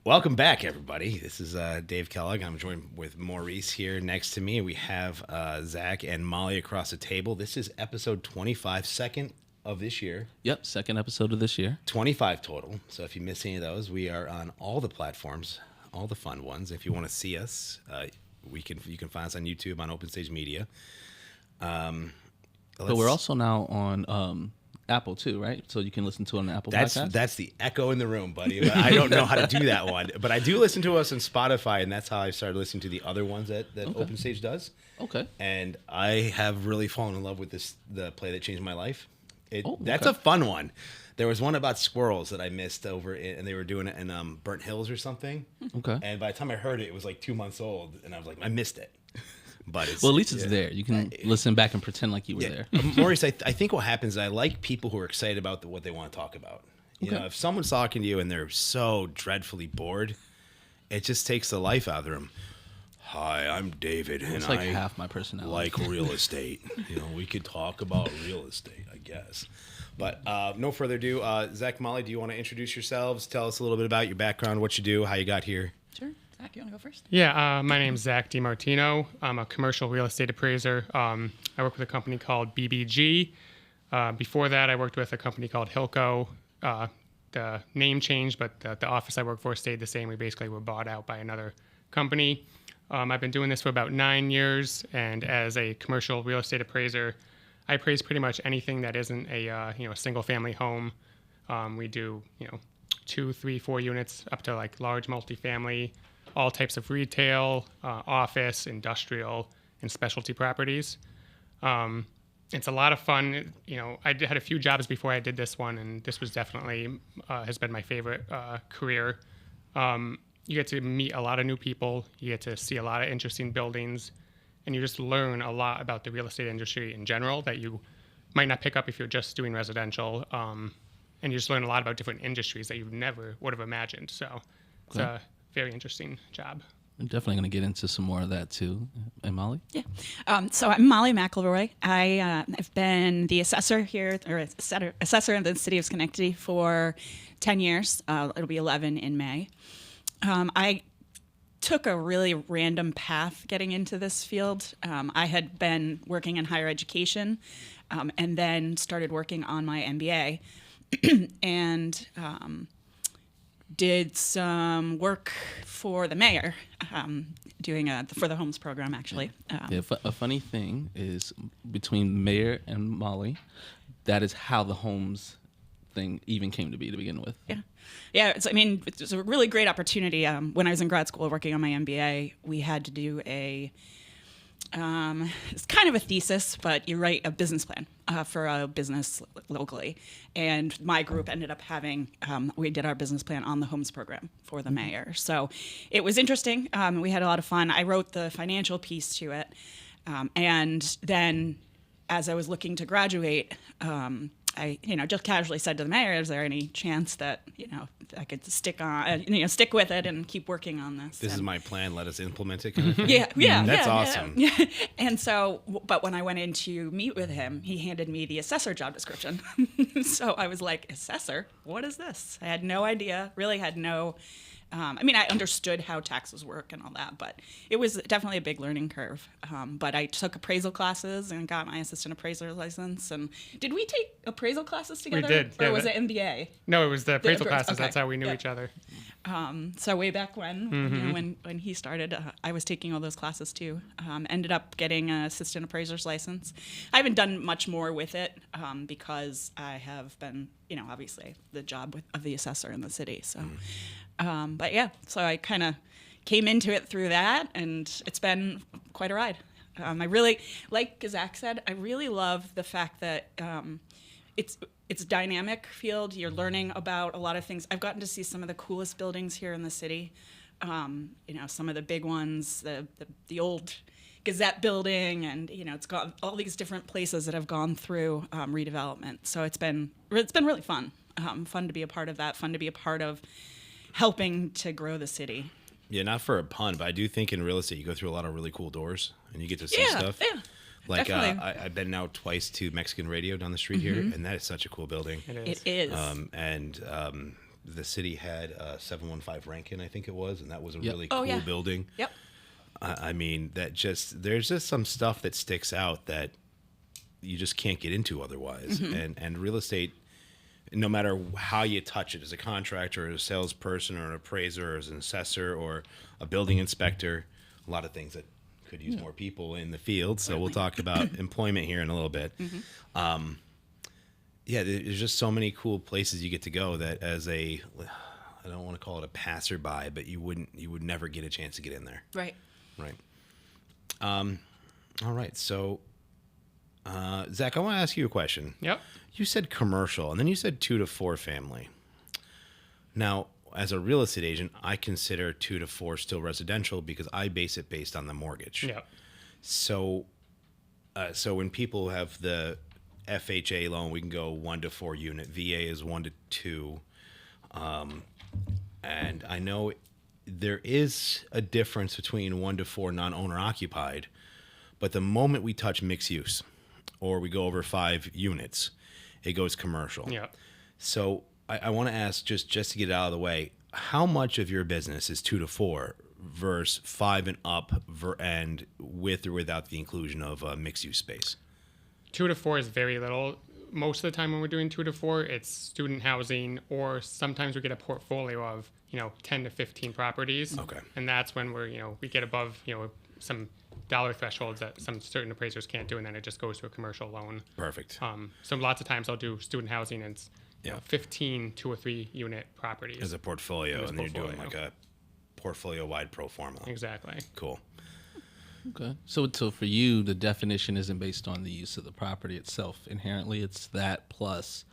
Welcome back, everybody. This is Dave Kellogg. I'm joined with Maurice here next to me. We have Zach and Molly across the table. This is episode 25, second of this year. Yep, second episode of this year. 25 total. So if you miss any of those, we are on all the platforms, all the fun ones. If you want to see us, you can find us on YouTube, on Open Stage Media. But we're also now on Apple too, right? So you can listen to it on Apple Podcasts. That's the echo in the room, buddy. I don't know how to do that one, but I do listen to us on Spotify, and that's how I started listening to the other ones that Open Stage does. Okay. And I have really fallen in love with the play that changed my life. That's okay. a fun one. There was one about squirrels that I missed and they were doing it in Burnt Hills or something. Okay. And by the time I heard it, it was like 2 months old, and I was like, I missed it. But at least it's there. You can listen back and pretend like you were there. Maurice, I think what happens is I like people who are excited about what they want to talk about. You know, if someone's talking to you and they're so dreadfully bored, it just takes the life out of them. Hi, I'm David, and It's like half my personality. like real estate. You know, we could talk about real estate, I guess. But no further ado, Zach, Molly, do you want to introduce yourselves? Tell us a little bit about your background, what you do, how you got here. Sure. Zach, you want to go first? Yeah, my name's Zach DiMartino. I'm a commercial real estate appraiser. I work with a company called BBG. Before that, I worked with a company called Hilco. The name changed, but the office I worked for stayed the same. We basically were bought out by another company. I've been doing this for about 9 years, and as a commercial real estate appraiser, I appraise pretty much anything that isn't a single-family home. We do 2, 3, 4 units up to like large multifamily, all types of retail, office, industrial, and specialty properties. It's a lot of fun. I had a few jobs before I did this one, and this was definitely has been my favorite career. You get to meet a lot of new people. You get to see a lot of interesting buildings, and you just learn a lot about the real estate industry in general that you might not pick up if you're just doing residential. And you just learn a lot about different industries that you never would have imagined. So it's a very interesting job. I'm definitely going to get into some more of that too. And Molly? Yeah. So I'm Molly McElroy. I've been the assessor here, or assessor in the city of Schenectady for 10 years. It'll be 11 in May. I took a really random path getting into this field. I had been working in higher education and then started working on my MBA and did some work for the mayor, doing for the homes program, actually. A funny thing is between the mayor and Molly, that is how the homes thing even came to be to begin with. Yeah. It's a really great opportunity. When I was in grad school working on my MBA, we had to do it's kind of a thesis, but you write a business plan for a business locally. And my group ended up we did our business plan on the homes program for the mayor. So it was interesting. We had a lot of fun. I wrote the financial piece to it. And then as I was looking to graduate, I just casually said to the mayor, is there any chance that, I could stick with it and keep working on this? This is my plan. Let us implement it. Kind of thing. Yeah. That's awesome. Yeah. And so, but when I went in to meet with him, he handed me the assessor job description. So I was like, assessor? What is this? I had no idea, really had no... I understood how taxes work and all that, but it was definitely a big learning curve. But I took appraisal classes and got my assistant appraiser license. And did we take appraisal classes together? We did. Or was it MBA? No, it was the appraisal classes. Okay. That's how we knew each other. So way back when, when he started, I was taking all those classes too. Ended up getting an assistant appraiser's license. I haven't done much more with it because I have been, obviously the job of the assessor in the city. So. But yeah, so I kind of came into it through that, and it's been quite a ride. I really, like Zach said, I really love the fact that it's a dynamic field. You're learning about a lot of things. I've gotten to see some of the coolest buildings here in the city. Some of the big ones, the old Gazette building, and it's got all these different places that have gone through redevelopment. So it's been really fun. Fun to be a part of that. Fun to be a part of helping to grow the city. Yeah, not for a pun, but I do think in real estate you go through a lot of really cool doors and you get to see stuff. Yeah, like I've been now twice to Mexican Radio down the street here, and that is such a cool building. It is. the city had 715 Rankin, I think it was, and that was a Yep. really Oh, cool yeah. building. Yep. I mean, there's just some stuff that sticks out that you just can't get into otherwise. And real estate, no matter how you touch it, as a contractor, or a salesperson, or an appraiser, or as an assessor, or a building inspector, a lot of things that could use more people in the field. So we'll talk about employment here in a little bit. Yeah, there's just so many cool places you get to go that as I don't want to call it a passerby, but you would never get a chance to get in there. Right. Right. All right. So, Zach, I want to ask you a question. Yep. You said commercial, and then you said 2 to 4 family. Now, as a real estate agent, I consider 2 to 4 still residential because I base it based on the mortgage. Yep. So when people have the FHA loan, we can go 1 to 4 unit. VA is 1 to 2. And I know there is a difference between 1 to 4 non-owner occupied, but the moment we touch mixed use or we go over 5 units, it goes commercial. Yep. So I want to ask, just to get it out of the way, how much of your business is 2 to 4 versus 5 and up, and with or without the inclusion of mixed use space? 2 to 4 is very little. Most of the time when we're doing 2 to 4, it's student housing, or sometimes we get a portfolio of 10 to 15 properties. Okay. And that's when we get above some dollar thresholds that some certain appraisers can't do, and then it just goes to a commercial loan. Perfect. So lots of times I'll do student housing, and it's 15 2 or 3 unit properties As a portfolio, As a and you're doing portfolio. like a portfolio-wide pro forma. Exactly. Cool. Okay. So for you, the definition isn't based on the use of the property itself. Inherently, it's that plus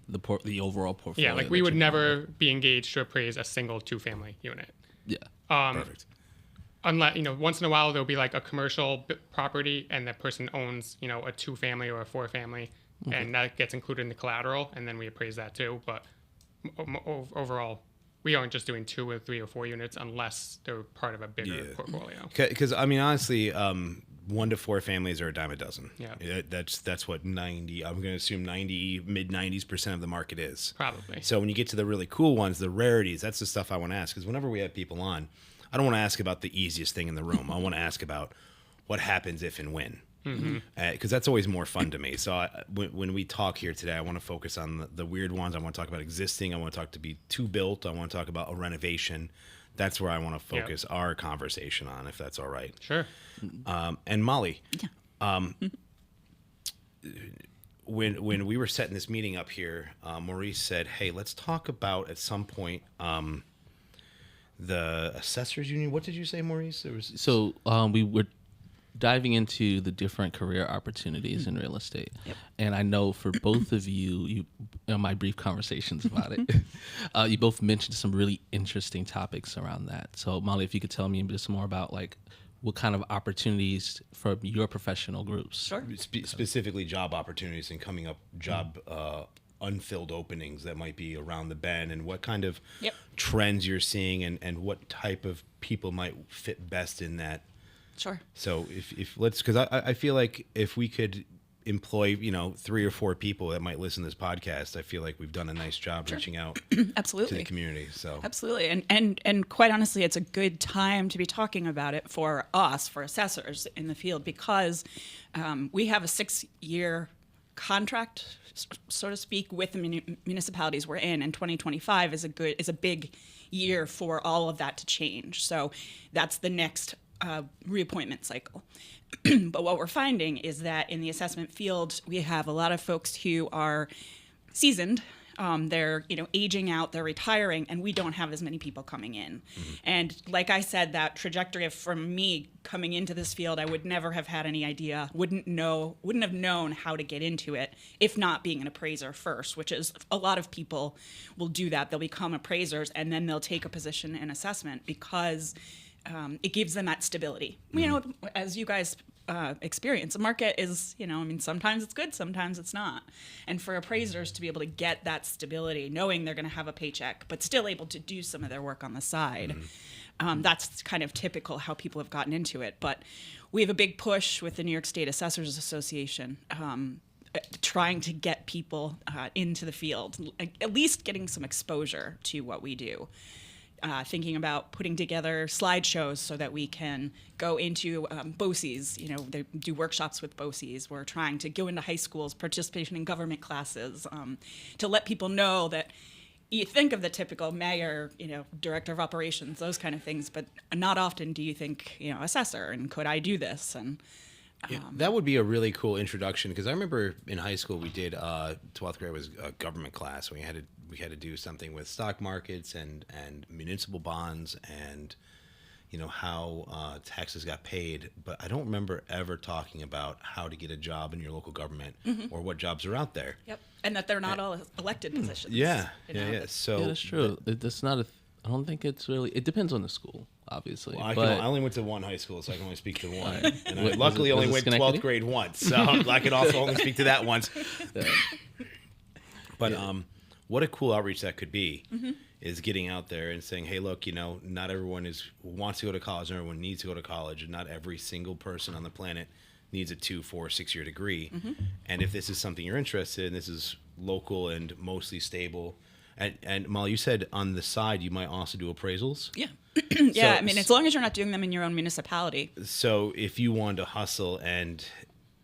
the overall portfolio. Yeah, like we would never be engaged to appraise a single 2-family unit. Yeah. Perfect. Unless once in a while there'll be like a commercial property and the person owns a 2-family or a 4-family, and that gets included in the collateral, and then we appraise that too. But overall, we aren't just doing 2 or 3 or 4 units unless they're part of a bigger portfolio. Because I mean, honestly, 1 to 4 families are a dime a dozen. Yeah. That's what 90. I'm going to assume 90, mid 90s% of the market is. Probably. So when you get to the really cool ones, the rarities, that's the stuff I want to ask. Because whenever we have people on, I don't want to ask about the easiest thing in the room. I want to ask about what happens if and when. Because that's always more fun to me. So when we talk here today, I want to focus on the weird ones. I want to talk about existing. I want to talk to be to built. I want to talk about a renovation. That's where I want to focus our conversation on, if that's all right. Sure. And Molly, when we were setting this meeting up here, Maurice said, "Hey, let's talk about at some point the assessors union." What did you say, Maurice? So we were diving into the different career opportunities in real estate. And I know for both of you in my brief conversations about it, you both mentioned some really interesting topics around that. So Molly, if you could tell me a bit more about like what kind of opportunities for your professional groups. Sure. Specifically job opportunities and coming up job unfilled openings that might be around the bend, and what kind of trends you're seeing, and what type of people might fit best in that. Sure. So if let's, because I feel like if we could employ 3 or 4 people that might listen to this podcast, I feel like we've done a nice job reaching out Absolutely. to the community. So Absolutely. And quite honestly, it's a good time to be talking about it for us, for assessors in the field, because we have a 6-year contract, so to speak, with the municipalities we're in, and 2025 is a big year for all of that to change. So that's the next reappointment cycle. But what we're finding is that in the assessment field, we have a lot of folks who are seasoned. They're aging out, they're retiring, and we don't have as many people coming in. And like I said, that trajectory from me coming into this field, I would never have had any idea, wouldn't have known how to get into it if not being an appraiser first, which is a lot of people will do that. They'll become appraisers and then they'll take a position in assessment because it gives them that stability. As you guys experience, the market is, sometimes it's good, sometimes it's not. And for appraisers to be able to get that stability, knowing they're going to have a paycheck, but still able to do some of their work on the side, that's kind of typical how people have gotten into it. But we have a big push with the New York State Assessors Association. trying to get people into the field, at least getting some exposure to what we do. Thinking about putting together slideshows so that we can go into BOCES. They do workshops with BOCES. We're trying to go into high schools, participation in government classes, to let people know that you think of the typical mayor, director of operations, those kind of things, but not often do you think, assessor, and could I do this? And Yeah, that would be a really cool introduction, because I remember in high school we did 12th grade was a government class. We had to do something with stock markets and municipal bonds and how taxes got paid. But I don't remember ever talking about how to get a job in your local government or what jobs are out there. Yep, and that they're not all elected positions. Yeah, you know. yeah. So Yeah, that's true. That's not I don't think it's really. It depends on the school, obviously. Well, I only went to one high school, so I can only speak to one. And I Was luckily it only went Schenectady? 12th grade once, so I could also only speak to that once. But what a cool outreach that could be, is getting out there and saying, hey, look, not everyone wants to go to college, not everyone needs to go to college, and not every single person on the planet needs a 2, 4, 6-year degree. And if this is something you're interested in, this is local and mostly stable. And Molly, you said on the side you might also do appraisals. Yeah. Yeah, So- I mean, as long as you're not doing them in your own municipality. So if you wanted to hustle and,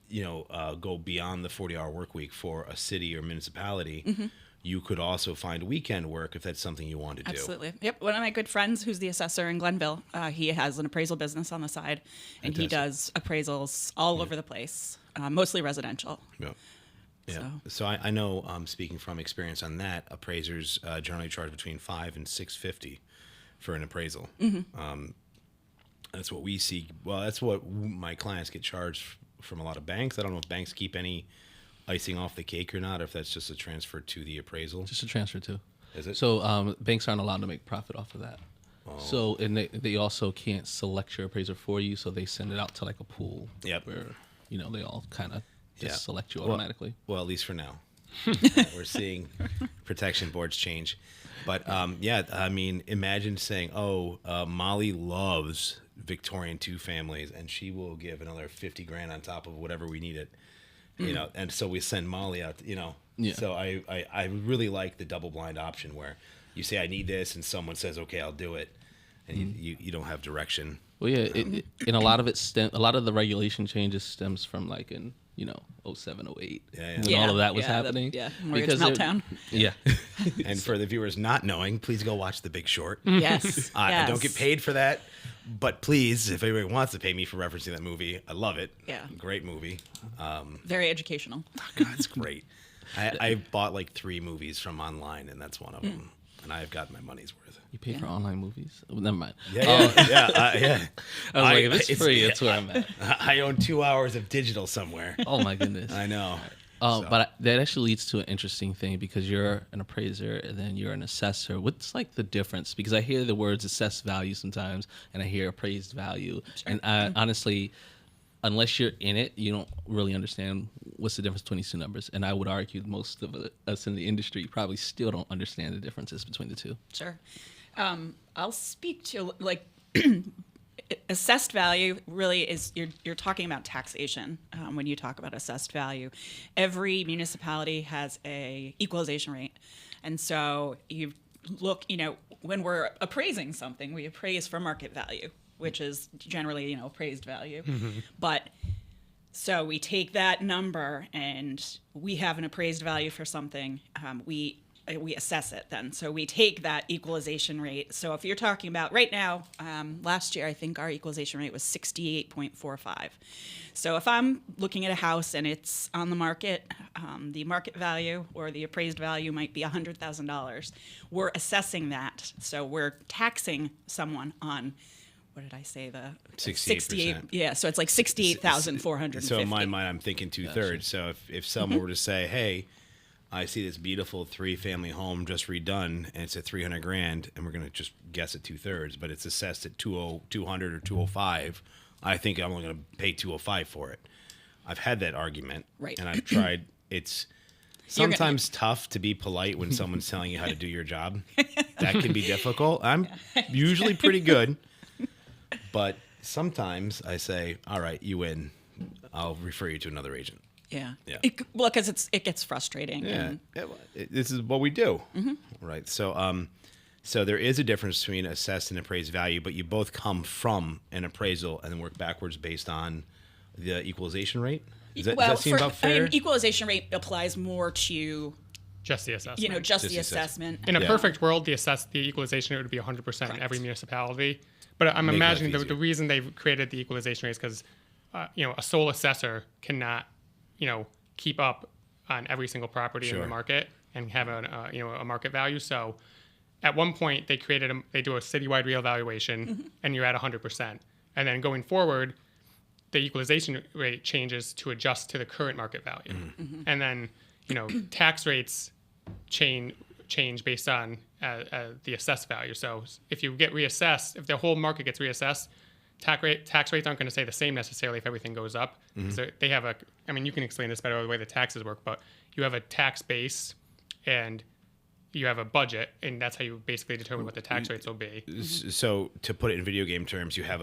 go beyond the 40-hour work week for a city or municipality, you could also find weekend work if that's something you want to do. Absolutely. Yep. One of my good friends, who's the assessor in Glenville, he has an appraisal business on the side, and he does appraisals all over the place, mostly residential. Yeah. Yeah. So I know, speaking from experience on that, appraisers generally charge between $500 and $650 for an appraisal. That's what we see. Well, that's what my clients get charged from a lot of banks. I don't know if banks keep any icing off the cake or not, or if that's just a transfer to the appraisal. Just a transfer too. Is it? So banks aren't allowed to make profit off of that. So and they also can't select your appraiser for you, so they send it out to like a pool. Yep. Where they all kind of just Yeah. select you Well- automatically. Well, at least for now. We're seeing protection boards change. But I mean, imagine saying, Molly loves Victorian 2 families, and she will give another $50,000 on top of whatever we need it. And so we send Molly out, Yeah. So I really like the double blind option where you say, I need this, and someone says, okay, I'll do it. And you don't have direction. Well, yeah, and a lot of a lot of the regulation changes stems from like in 07, 08, Yeah. when all of that was happening. Mortgage they're- meltdown. Yeah, And for the viewers not knowing, please go watch The Big Short. Yes. I don't get paid for that, but please, if anybody wants to pay me for referencing that movie, I love it. Yeah. Great movie. Very educational. God, it's great. I bought like 3 movies from online, and that's one of them. And I've got my money's worth. you pay for online movies. Oh, never mind. Yeah. I was like, if it's free, it's where I'm at. I own 2 hours of digital somewhere. Oh my goodness. I know. But that actually leads to an interesting thing, because you're an appraiser and then you're an assessor. What's like the difference? Because I hear the words assessed value sometimes, and I hear appraised value. And honestly, unless you're in it, you don't really understand what's the difference between these two numbers. And I would argue most of us in the industry probably still don't understand the differences between the two. Sure. I'll speak to like assessed value really is you're talking about taxation when you talk about assessed value. Every municipality has a equalization rate, and so you look, when we're appraising something, we appraise for market value, which is generally appraised value, but. So we take that number and we have an appraised value for something. We assess it then. So we take that equalization rate. So if you're talking about right now, last year I think our equalization rate was 68.45. So if I'm looking at a house and it's on the market value or the appraised value might be $100,000. We're assessing that. So we're taxing someone on. What did I say? The 68%. Yeah, so it's like 68,450. So in my mind, I'm thinking 2/3. So if someone were to say, hey, I see this beautiful 3-family home just redone, and it's at $300,000, and we're going to just guess at 2/3, but it's assessed at 200 or 205, I think I'm only going to pay 205 for it. I've had that argument, Right. and I've tried. It's sometimes tough to be polite when someone's telling you how to do your job. That can be difficult. I'm usually pretty good. But sometimes I say, all right, you win. I'll refer you to another agent. Yeah. Yeah. Well, because it gets frustrating. Yeah, And, this is what we do, right? So there is a difference between assessed and appraised value, but you both come from an appraisal and then work backwards based on the equalization rate. Does that seem about fair? I mean, equalization rate applies more to just the assessment. just Just the the assessment. In a Yeah. perfect world, the equalization rate would be 100% in every municipality. But I'm Make imagining life the easier. reason they've created the equalization rate is because, a sole assessor cannot, keep up on every single property in Sure. the market and have a market value. So, at one point, they do a citywide reevaluation, and you're at 100%. And then going forward, the equalization rate changes to adjust to the current market value. And then, tax rates change based on the assessed value. So if you get reassessed, if the whole market gets reassessed, tax rates aren't going to stay the same necessarily if everything goes up. So they have you can explain this better the way the taxes work, but you have a tax base and you have a budget, and that's how you basically determine what the tax rates will be. So to put it in video game terms, you have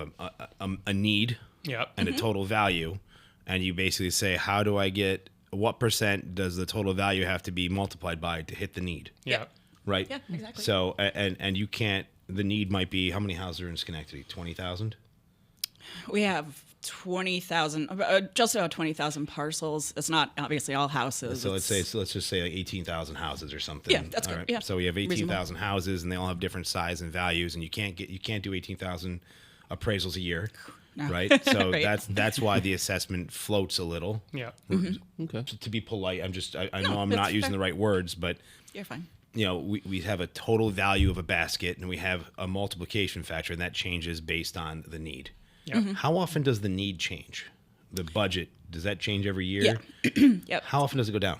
a need Yep. and a total value, and you basically say, how do I get, what percent does the total value have to be multiplied by to hit the need? Yep. Right? Yeah, exactly. So, and you can't, the need might be, how many houses are in Schenectady? 20,000? We have 20,000, just about 20,000 parcels. It's not obviously all houses. So let's just say like 18,000 houses or something. Yeah, that's All good. right. Yeah. So we have Reasonable. 18,000 houses, and they all have different size and values, and you can't do 18,000 appraisals a year, No. right? So Right. that's why the assessment floats a little. Yep. Okay. To be polite, I know No, I'm that's not using fair. the right words, but You're fine. we have a total value of a basket, and we have a multiplication factor, and that changes based on the need. Yep. How often does the need change? The budget, does that change every year? Yeah. Yep. How often does it go down?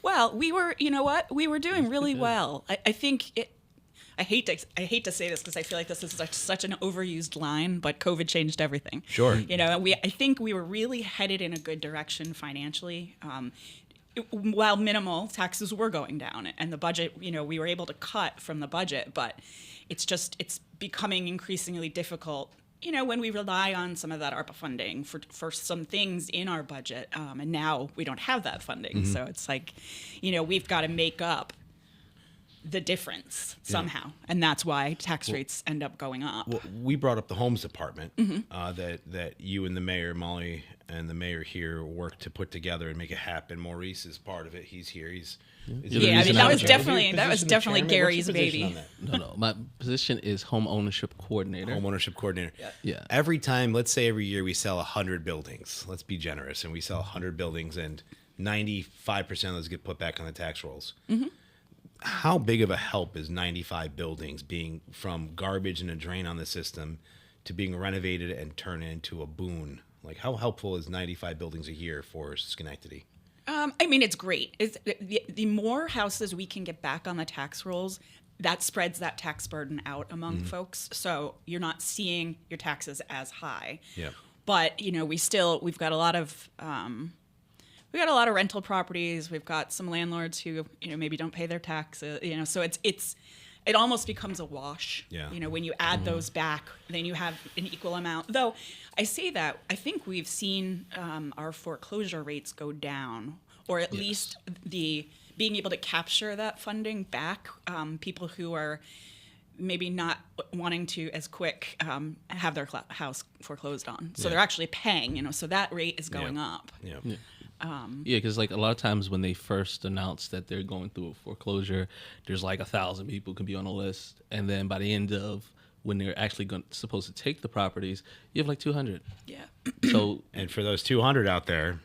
Well, we were doing really well. I think it. I hate to say this because I feel like this is such an overused line, but COVID changed everything. Sure. I think we were really headed in a good direction financially. While minimal, taxes were going down, and the budget, we were able to cut from the budget, but it's becoming increasingly difficult. When we rely on some of that ARPA funding for some things in our budget, and now we don't have that funding, so it's like, we've got to make up the difference somehow, and that's why tax rates end up going up. Well, we brought up the Homes Department that you and the mayor, Molly, and the mayor here worked to put together and make it happen. Maurice is part of it. He's here. Yeah, I mean, that was definitely Gary's baby. No. My position is home ownership coordinator. Home ownership coordinator. Yeah. Every time, let's say every year we sell 100 buildings. Let's be generous, and we sell 100 buildings, and 95% of those get put back on the tax rolls. How big of a help is 95 buildings being from garbage and a drain on the system to being renovated and turned into a boon? Like, how helpful is 95 buildings a year for Schenectady? It's great. The more houses we can get back on the tax rolls, that spreads that tax burden out among folks. So you're not seeing your taxes as high. Yeah. But we've got a lot of rental properties. We've got some landlords who maybe don't pay their taxes. So it almost becomes a wash. Yeah. When you add those back, then you have an equal amount. Though I say that, I think we've seen our foreclosure rates go down, or at least the being able to capture that funding back. People who are maybe not wanting to as quick have their house foreclosed on, so they're actually paying. So that rate is going up. Yeah. Yeah, because like a lot of times when they first announce that they're going through a foreclosure, there's like 1,000 people can be on a list, and then by the end of when they're actually supposed to take the properties, you have like 200. Yeah. So And for those 200 out there,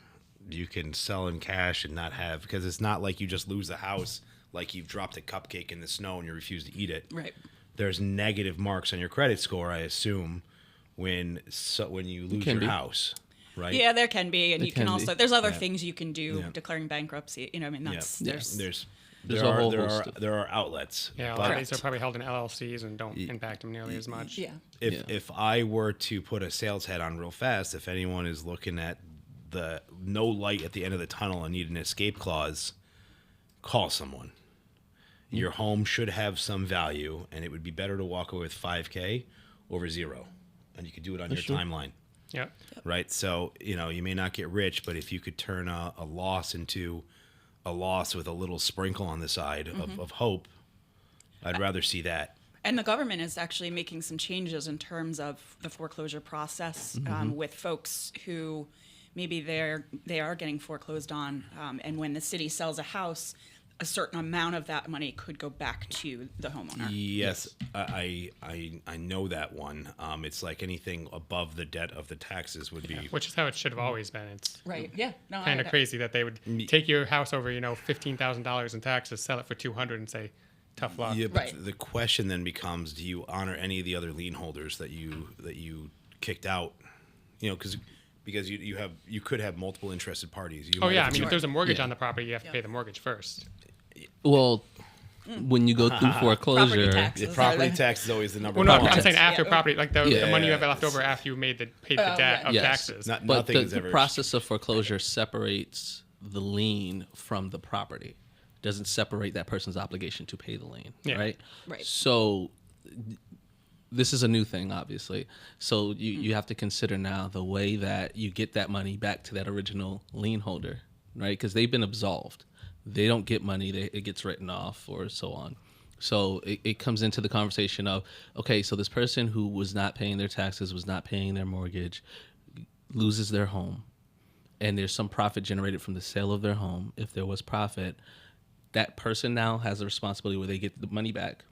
you can sell in cash and not have, because it's not like you just lose the house, like you've dropped a cupcake in the snow and you refuse to eat it. Right. There's negative marks on your credit score, I assume, when you lose can your be. house, right? Yeah, there can be, and There you can can also. be. There's other things you can do, Yeah. declaring bankruptcy. That's Yeah. there's. There's a whole host of- there are outlets. Yeah, a but lot of these are probably held in LLCs and don't impact them nearly as much. Yeah. if I were to put a sales head on real fast, if anyone is looking at the no light at the end of the tunnel and need an escape clause, call someone. Your home should have some value, and it would be better to walk away with $5,000 over $0, and you could do it on your true. timeline. Yeah. right? So, you may not get rich, but if you could turn a loss into a loss with a little sprinkle on the side of hope, I'd rather see that. And the government is actually making some changes in terms of the foreclosure process with folks who maybe they are getting foreclosed on, and when the city sells a house, a certain amount of that money could go back to the homeowner. Yes, I know that one. It's like anything above the debt of the taxes would be. Which is how it should have always been. It's Right. Yeah. No. kind of crazy that they would take your house over, $15,000 in taxes, sell it for $200, and say, "Tough luck." Yeah, but Right. the question then becomes: do you honor any of the other lien holders that you kicked out? Because you could have multiple interested parties. You Oh might yeah, have I mean, if there's a mortgage Yeah. on the property, you have to pay the mortgage first. Well, when you go through foreclosure, taxes. the property tax is always the number Well, no, one. I'm saying after Yeah. property, like the Yeah. money you have left over after you paid the debt of Yes. taxes. Not- but nothing is the ever process of foreclosure separates the lien from the property. Doesn't separate that person's obligation to pay the lien, Yeah. right? Right. So this is a new thing, obviously. So you have to consider now the way that you get that money back to that original lien holder, right? Because they've been absolved. They don't get money. It gets written off or so on. So it comes into the conversation of, okay, so this person who was not paying their taxes, was not paying their mortgage, loses their home, and there's some profit generated from the sale of their home. If there was profit, that person now has a responsibility where they get the money back,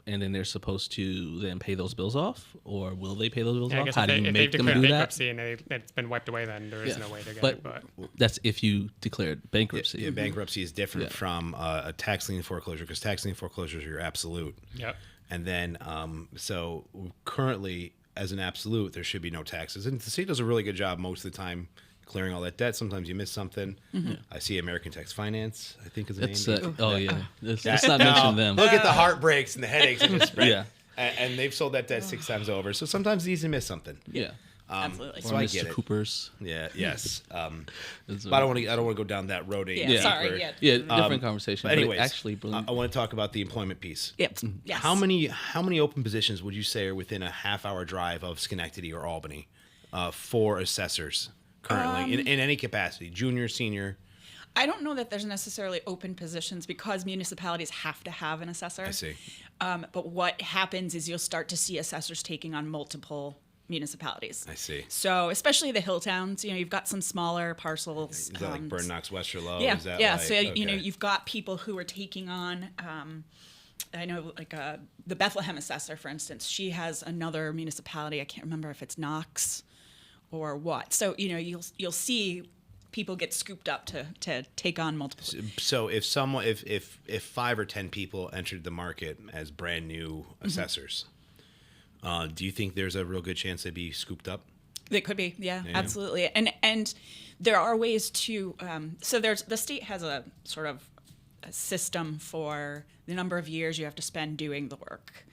and then they're supposed to then pay those bills off, or will they pay those bills Yeah, I off? guess How if, do you if they've make them declared do that? bankruptcy and it's been wiped away, then there is no way to get it. But That's if you declared bankruptcy. Yeah, bankruptcy is different Yeah. from a tax lien foreclosure, because tax lien foreclosures are your absolute. yep. And then, so currently, as an absolute, there should be no taxes. And the state does a really good job most of the time clearing all that debt. Sometimes you miss something. I see American Tax Finance, I think is the It's name. oh yeah. Let's That- not mention them. Look at the heartbreaks and the headaches it just spread. Yeah. And they've sold that debt 6 times over. So sometimes it's easy to miss something. Yeah. Absolutely. So Or I Mr. get it. Cooper's. Yeah. Yes. It's But I don't want to go down that road. Yeah, sorry, yeah. Yeah, different conversation. But but it anyways, actually, I want to talk about the employment piece. Yep. Yes. How many open positions would you say are within a half-hour drive of Schenectady or Albany for assessors currently in any capacity, junior, senior? I don't know that there's necessarily open positions because municipalities have to have an assessor. I see. But what happens is you'll start to see assessors taking on multiple municipalities. I see. So especially the hill towns, you've got some smaller parcels. Is that like Burn Knox, Westerlo? Yeah, Is that yeah. like, So okay. you've got people who are taking on. I know, like the Bethlehem assessor, for instance, she has another municipality. I can't remember if it's Knox or what. So you'll see people get scooped up to take on multiple. So if someone, if 5 or 10 people entered the market as brand new assessors, do you think there's a real good chance they'd be scooped up? It could be, yeah, absolutely. And there are ways to. So the state has a sort of a system for the number of years you have to spend doing the work,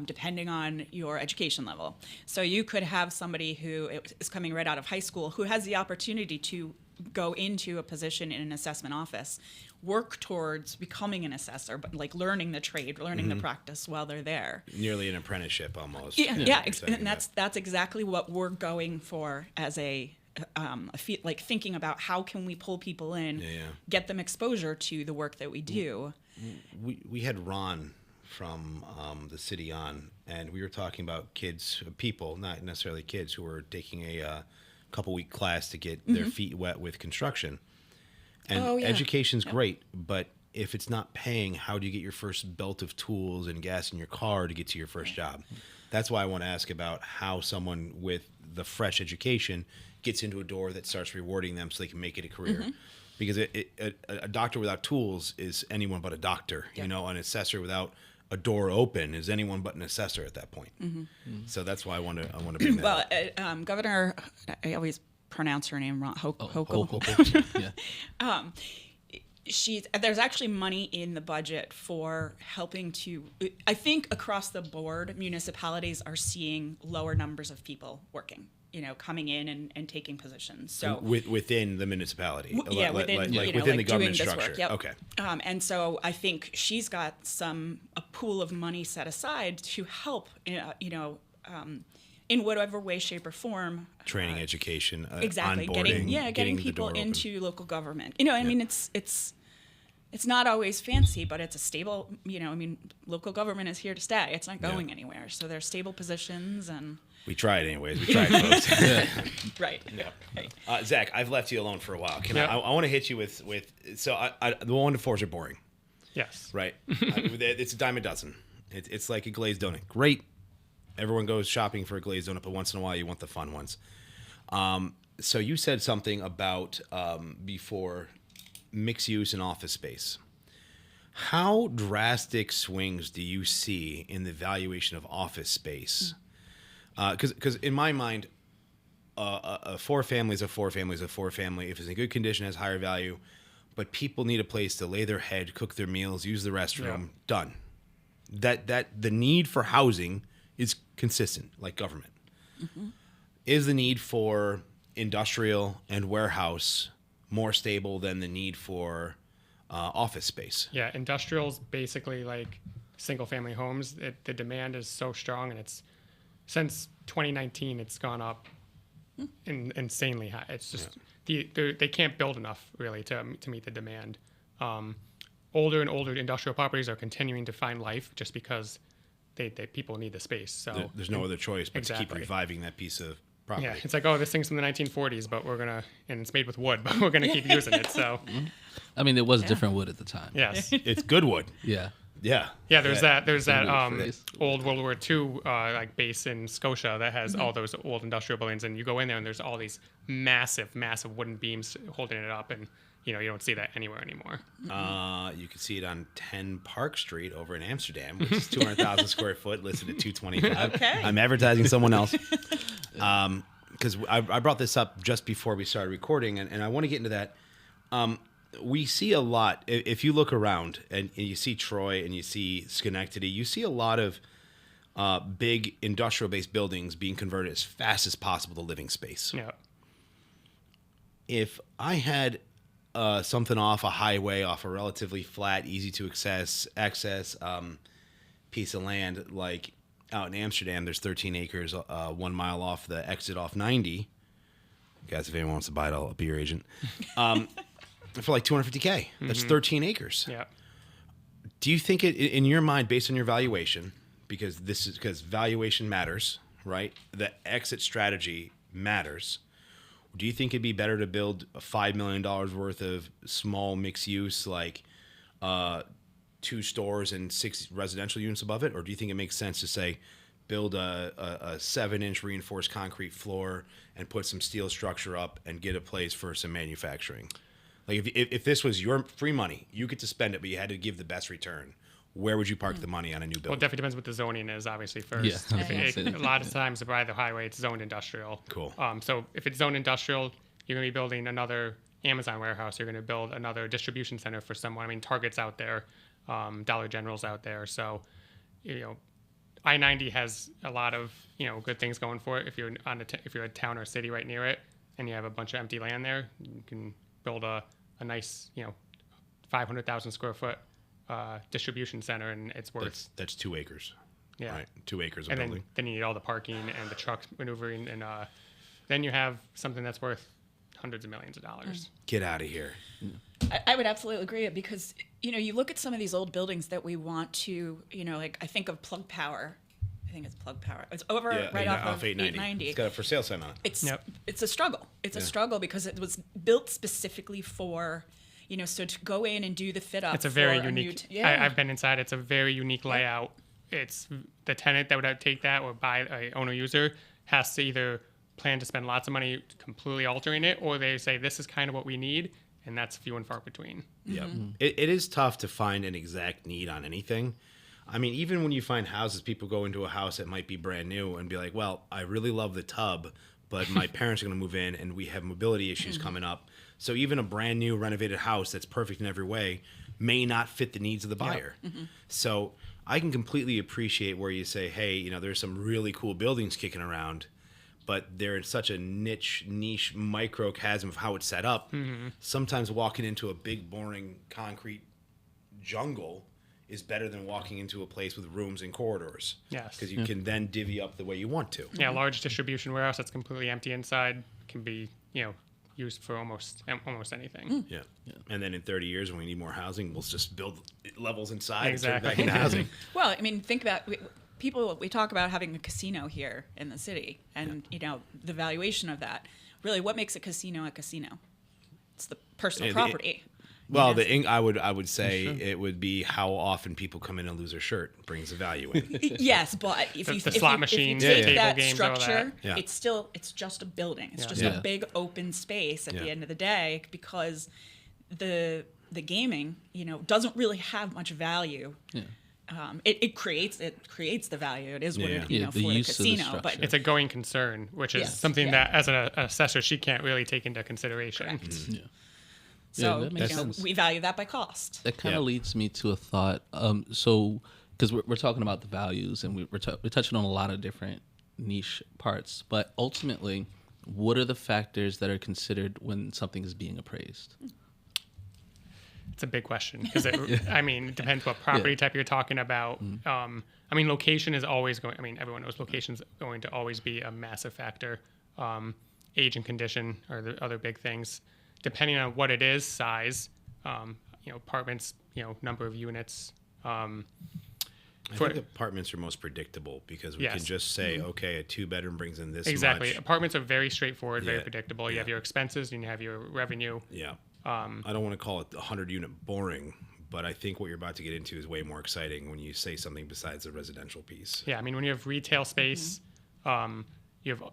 depending on your education level. So you could have somebody who is coming right out of high school who has the opportunity to go into a position in an assessment office, work towards becoming an assessor, but like learning the trade, learning the practice while they're there. Nearly an apprenticeship almost. Yeah, You're yeah, saying and that. that's exactly what we're going for as like thinking about how can we pull people in, Yeah. get them exposure to the work that we do. We had Ron from the city on, and we were talking about people, not necessarily kids, who were taking a couple-week class to get their feet wet with construction. And Oh, yeah. education's great, but if it's not paying, how do you get your first belt of tools and gas in your car to get to your first job? That's why I want to ask about how someone with the fresh education gets into a door that starts rewarding them so they can make it a career. Because a doctor without tools is anyone but a doctor. Yeah. An assessor without a door open is anyone but an assessor at that point. So that's why I want to bring that Well, up. Governor, I always pronounce her name wrong. Hochul. Yeah. There's actually money in the budget for helping to. I think across the board, municipalities are seeing lower numbers of people working. Coming in and taking positions. So Within the municipality, yeah, within within within the doing government this structure. work. Yep. Okay. And so I think she's got a pool of money set aside to help in whatever way, shape, or form. Training, education, Exactly. onboarding, Getting the people door open. into local government. You know, I mean, it's not always fancy, but it's a stable, you know, I mean, local government is here to stay. It's not going anywhere. So there's stable positions and. We tried anyways. We tried, folks. Right. Yeah. Right. Zach, I've left you alone for a while. Can Yeah. I want to hit you with so the 1 to 4s are boring, Yes. right? It's a dime a dozen. It's like a glazed donut. Great. Everyone goes shopping for a glazed donut, but once in a while you want the fun ones. So you said something about before mixed use and office space. How drastic swings do you see in the valuation of office space? Because in my mind, a 4-family is a 4-family is a 4-family. If it's in good condition, it has higher value. But people need a place to lay their head, cook their meals, use the restroom. Done. That the need for housing is consistent, like government. Mm-hmm. Is the need for industrial and warehouse more stable than the need for office space? Yeah, industrial's basically like single-family homes. The demand is so strong, and it's since 2019, it's gone up insanely high. It's just they can't build enough really to meet the demand. Older and older industrial properties are continuing to find life just because they people need the space. So There's no other choice but to keep Exactly. reviving that piece of property. yeah, it's like, oh, this thing's from the 1940s, but and it's made with wood, but we're gonna keep using it. So I mean, it was different wood at the time. yes. It's good wood. Yeah. Yeah. Yeah, there's that weird phrase. old World War II like base in Scotia that has all those old industrial buildings, and you go in there and there's all these massive wooden beams holding it up, and you don't see that anywhere anymore. You can see it on 10 Park Street over in Amsterdam, which is 200,000 square foot, listed at 225. Okay. I'm advertising someone else. Because I brought this up just before we started recording, and I want to get into that. We see a lot. If you look around and you see Troy and you see Schenectady, you see a lot of big industrial-based buildings being converted as fast as possible to living space. Yeah. If I had something off a highway, off a relatively flat, easy to access piece of land, like out in Amsterdam, there's 13 acres, 1 mile off the exit off 90. Guys, if anyone wants to buy it, I'll be your agent. For like $250K. That's 13 acres. Yeah. Do you think it, in your mind, based on your valuation, because valuation matters, right? The exit strategy matters. Do you think it'd be better to build a $5 million worth of small mixed use, like 2 stores and 6 residential units above it? Or do you think it makes sense to say, build a 7-inch reinforced concrete floor and put some steel structure up and get a place for some manufacturing? Like if this was your free money, you get to spend it, but you had to give the best return. Where would you park the money on a new Well, building? it definitely depends what the zoning is, obviously, first. Yeah. A lot of times by the highway, it's zoned industrial. Cool. So if it's zoned industrial, you're going to be building another Amazon warehouse. You're going to build another distribution center for someone. I mean, Target's out there, Dollar General's out there. So, I-90 has a lot of, good things going for it. If you're if you're a town or city right near it, and you have a bunch of empty land there, you can build a nice, 500,000 square foot distribution center, and it's worth That's 2 acres. Yeah. Right. 2 acres of and building. then you need all the parking and the trucks maneuvering, and then you have something that's worth hundreds of millions of dollars. Get out of here. I would absolutely agree because you look at some of these old buildings that we want to like I think of Plug Power. I think it's Plug Power. It's over right off of 890. It's got a for sale sign on it. It's a struggle. It's a struggle because it was built specifically for so to go in and do the fit up. It's a very unique. Yeah. I've been inside. It's a very unique layout. It's the tenant that would take that or buy a owner user has to either plan to spend lots of money completely altering it, or they say this is kind of what we need, and that's few and far between. Yep. It is tough to find an exact need on anything. I mean, even when you find houses, people go into a house that might be brand new and be like, well, I really love the tub, but my parents are going to move in and we have mobility issues coming up. So even a brand new renovated house that's perfect in every way may not fit the needs of the buyer. So I can completely appreciate where you say, hey, there's some really cool buildings kicking around, but they're in such a niche microcosm of how it's set up. Sometimes walking into a big, boring concrete jungle is better than walking into a place with rooms and corridors. Yes. Because you can then divvy up the way you want to. Yeah, a large distribution warehouse that's completely empty inside can be, used for almost anything. Yeah. And then in 30 years, when we need more housing, we'll just build levels inside Exactly. and turn it back into housing. Well, I mean, think about we talk about having a casino here in the city, and the valuation of that. Really, what makes a casino a casino? It's the personal property. Well, I would say it would be how often people come in and lose their shirt brings the value in. Yes, but if The you slot if machines, you take table that games, all structure, that. Yeah. it's just a building. It's Yeah. just Yeah. a big open space at Yeah. the end of the day, because the gaming, doesn't really have much value. Yeah. It creates the value. It is what it Yeah, for the the use of the casino, but structure. It's a going concern, which is Yes, something yeah. that, as an assessor, she can't really take into consideration. correct. Yeah. So that makes sense. we value that by cost. That kind of Yeah. leads me to a thought. So, because we're talking about the values and we're touching on a lot of different niche parts, but ultimately, what are the factors that are considered when something is being appraised? It's a big question because it depends what property type you're talking about. Location is always going. Everyone knows location is going to always be a massive factor. Age and condition are the other big things. Depending on what it is, size, apartments, number of units. I think apartments are most predictable because we Yes. can just say, okay, a 2-bedroom brings in this Exactly. much. Apartments are very straightforward, very Yeah. predictable. You have your expenses and you have your revenue. Yeah. I don't want to call it 100-unit boring, but I think what you're about to get into is way more exciting when you say something besides the residential piece. Yeah, when you have retail space, you have,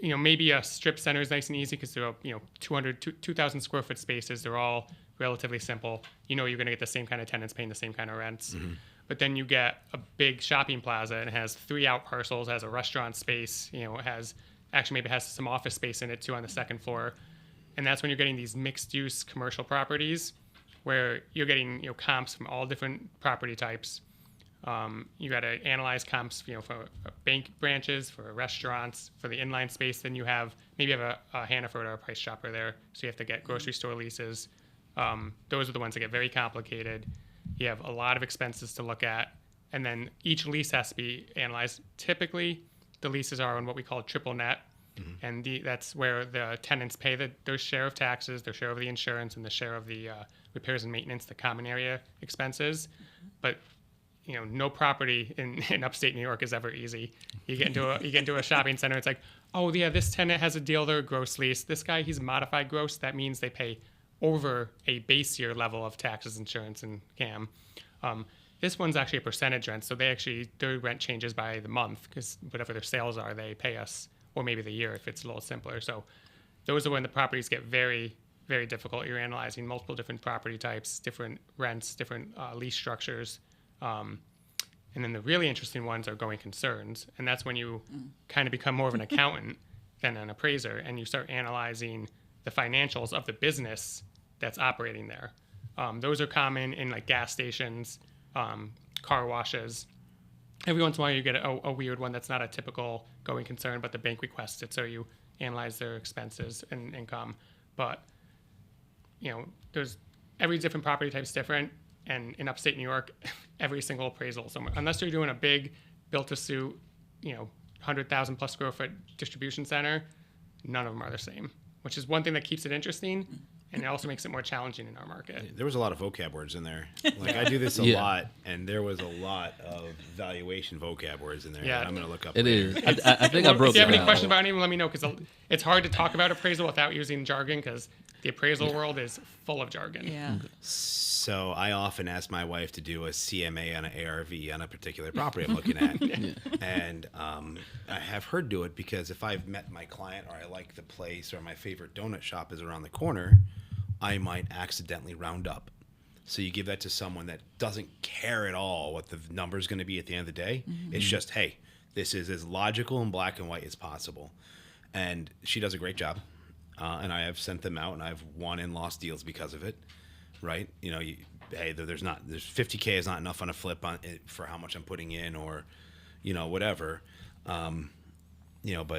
maybe a strip center is nice and easy because they're, 2,000 square foot spaces. They're all relatively simple. You're going to get the same kind of tenants paying the same kind of rents. But then you get a big shopping plaza and it has 3 out parcels, has a restaurant space, it has some office space in it too on the second floor. And that's when you're getting these mixed use commercial properties where you're getting, comps from all different property types. You got to analyze comps, for bank branches, for restaurants, for the inline space. Then you have a Hannaford or a Price Chopper there, so you have to get grocery store leases. Those are the ones that get very complicated. You have a lot of expenses to look at, and then each lease has to be analyzed. Typically, the leases are on what we call triple net, and that's where the tenants pay their share of taxes, their share of the insurance, and the share of the repairs and maintenance, the common area expenses. But no property in upstate New York is ever easy. You get into a shopping center. It's like, oh yeah, this tenant has a deal. They're a gross lease. This guy, he's modified gross. That means they pay over a base year level of taxes, insurance, and CAM. This one's actually a percentage rent, so their rent changes by the month because whatever their sales are, they pay us, or maybe the year if it's a little simpler. So those are when the properties get very, very difficult. You're analyzing multiple different property types, different rents, different lease structures. And then the really interesting ones are going concerns. And that's when you kind of become more of an accountant than an appraiser, and you start analyzing the financials of the business that's operating there. Those are common in like gas stations, car washes. Every once in a while you get a weird one that's not a typical going concern, but the bank requests it, so you analyze their expenses and income. But, there's every different property type is different. And in upstate New York, every single appraisal somewhere, unless you're doing a big built-to-suit, 100,000 plus square foot distribution center, none of them are the same, which is one thing that keeps it interesting, and it also makes it more challenging in our market. There was a lot of vocab words in there. Like I do this a Yeah. lot, and there was a lot of valuation vocab words in there Yeah. that I'm going to look up It later. is. I think I broke If you have it any down. questions about anything, let me know, because it's hard to talk about appraisal without using jargon, because the appraisal world is full of jargon. Yeah. So I often ask my wife to do a CMA on an ARV on a particular property I'm looking at. And I have her do it because if I've met my client or I like the place or my favorite donut shop is around the corner, I might accidentally round up. So you give that to someone that doesn't care at all what the number is going to be at the end of the day. It's just, hey, this is as logical and black and white as possible. And she does a great job. And I have sent them out, and I've won and lost deals because of it, right? There's 50K is not enough on a flip on it for how much I'm putting in, or, whatever. But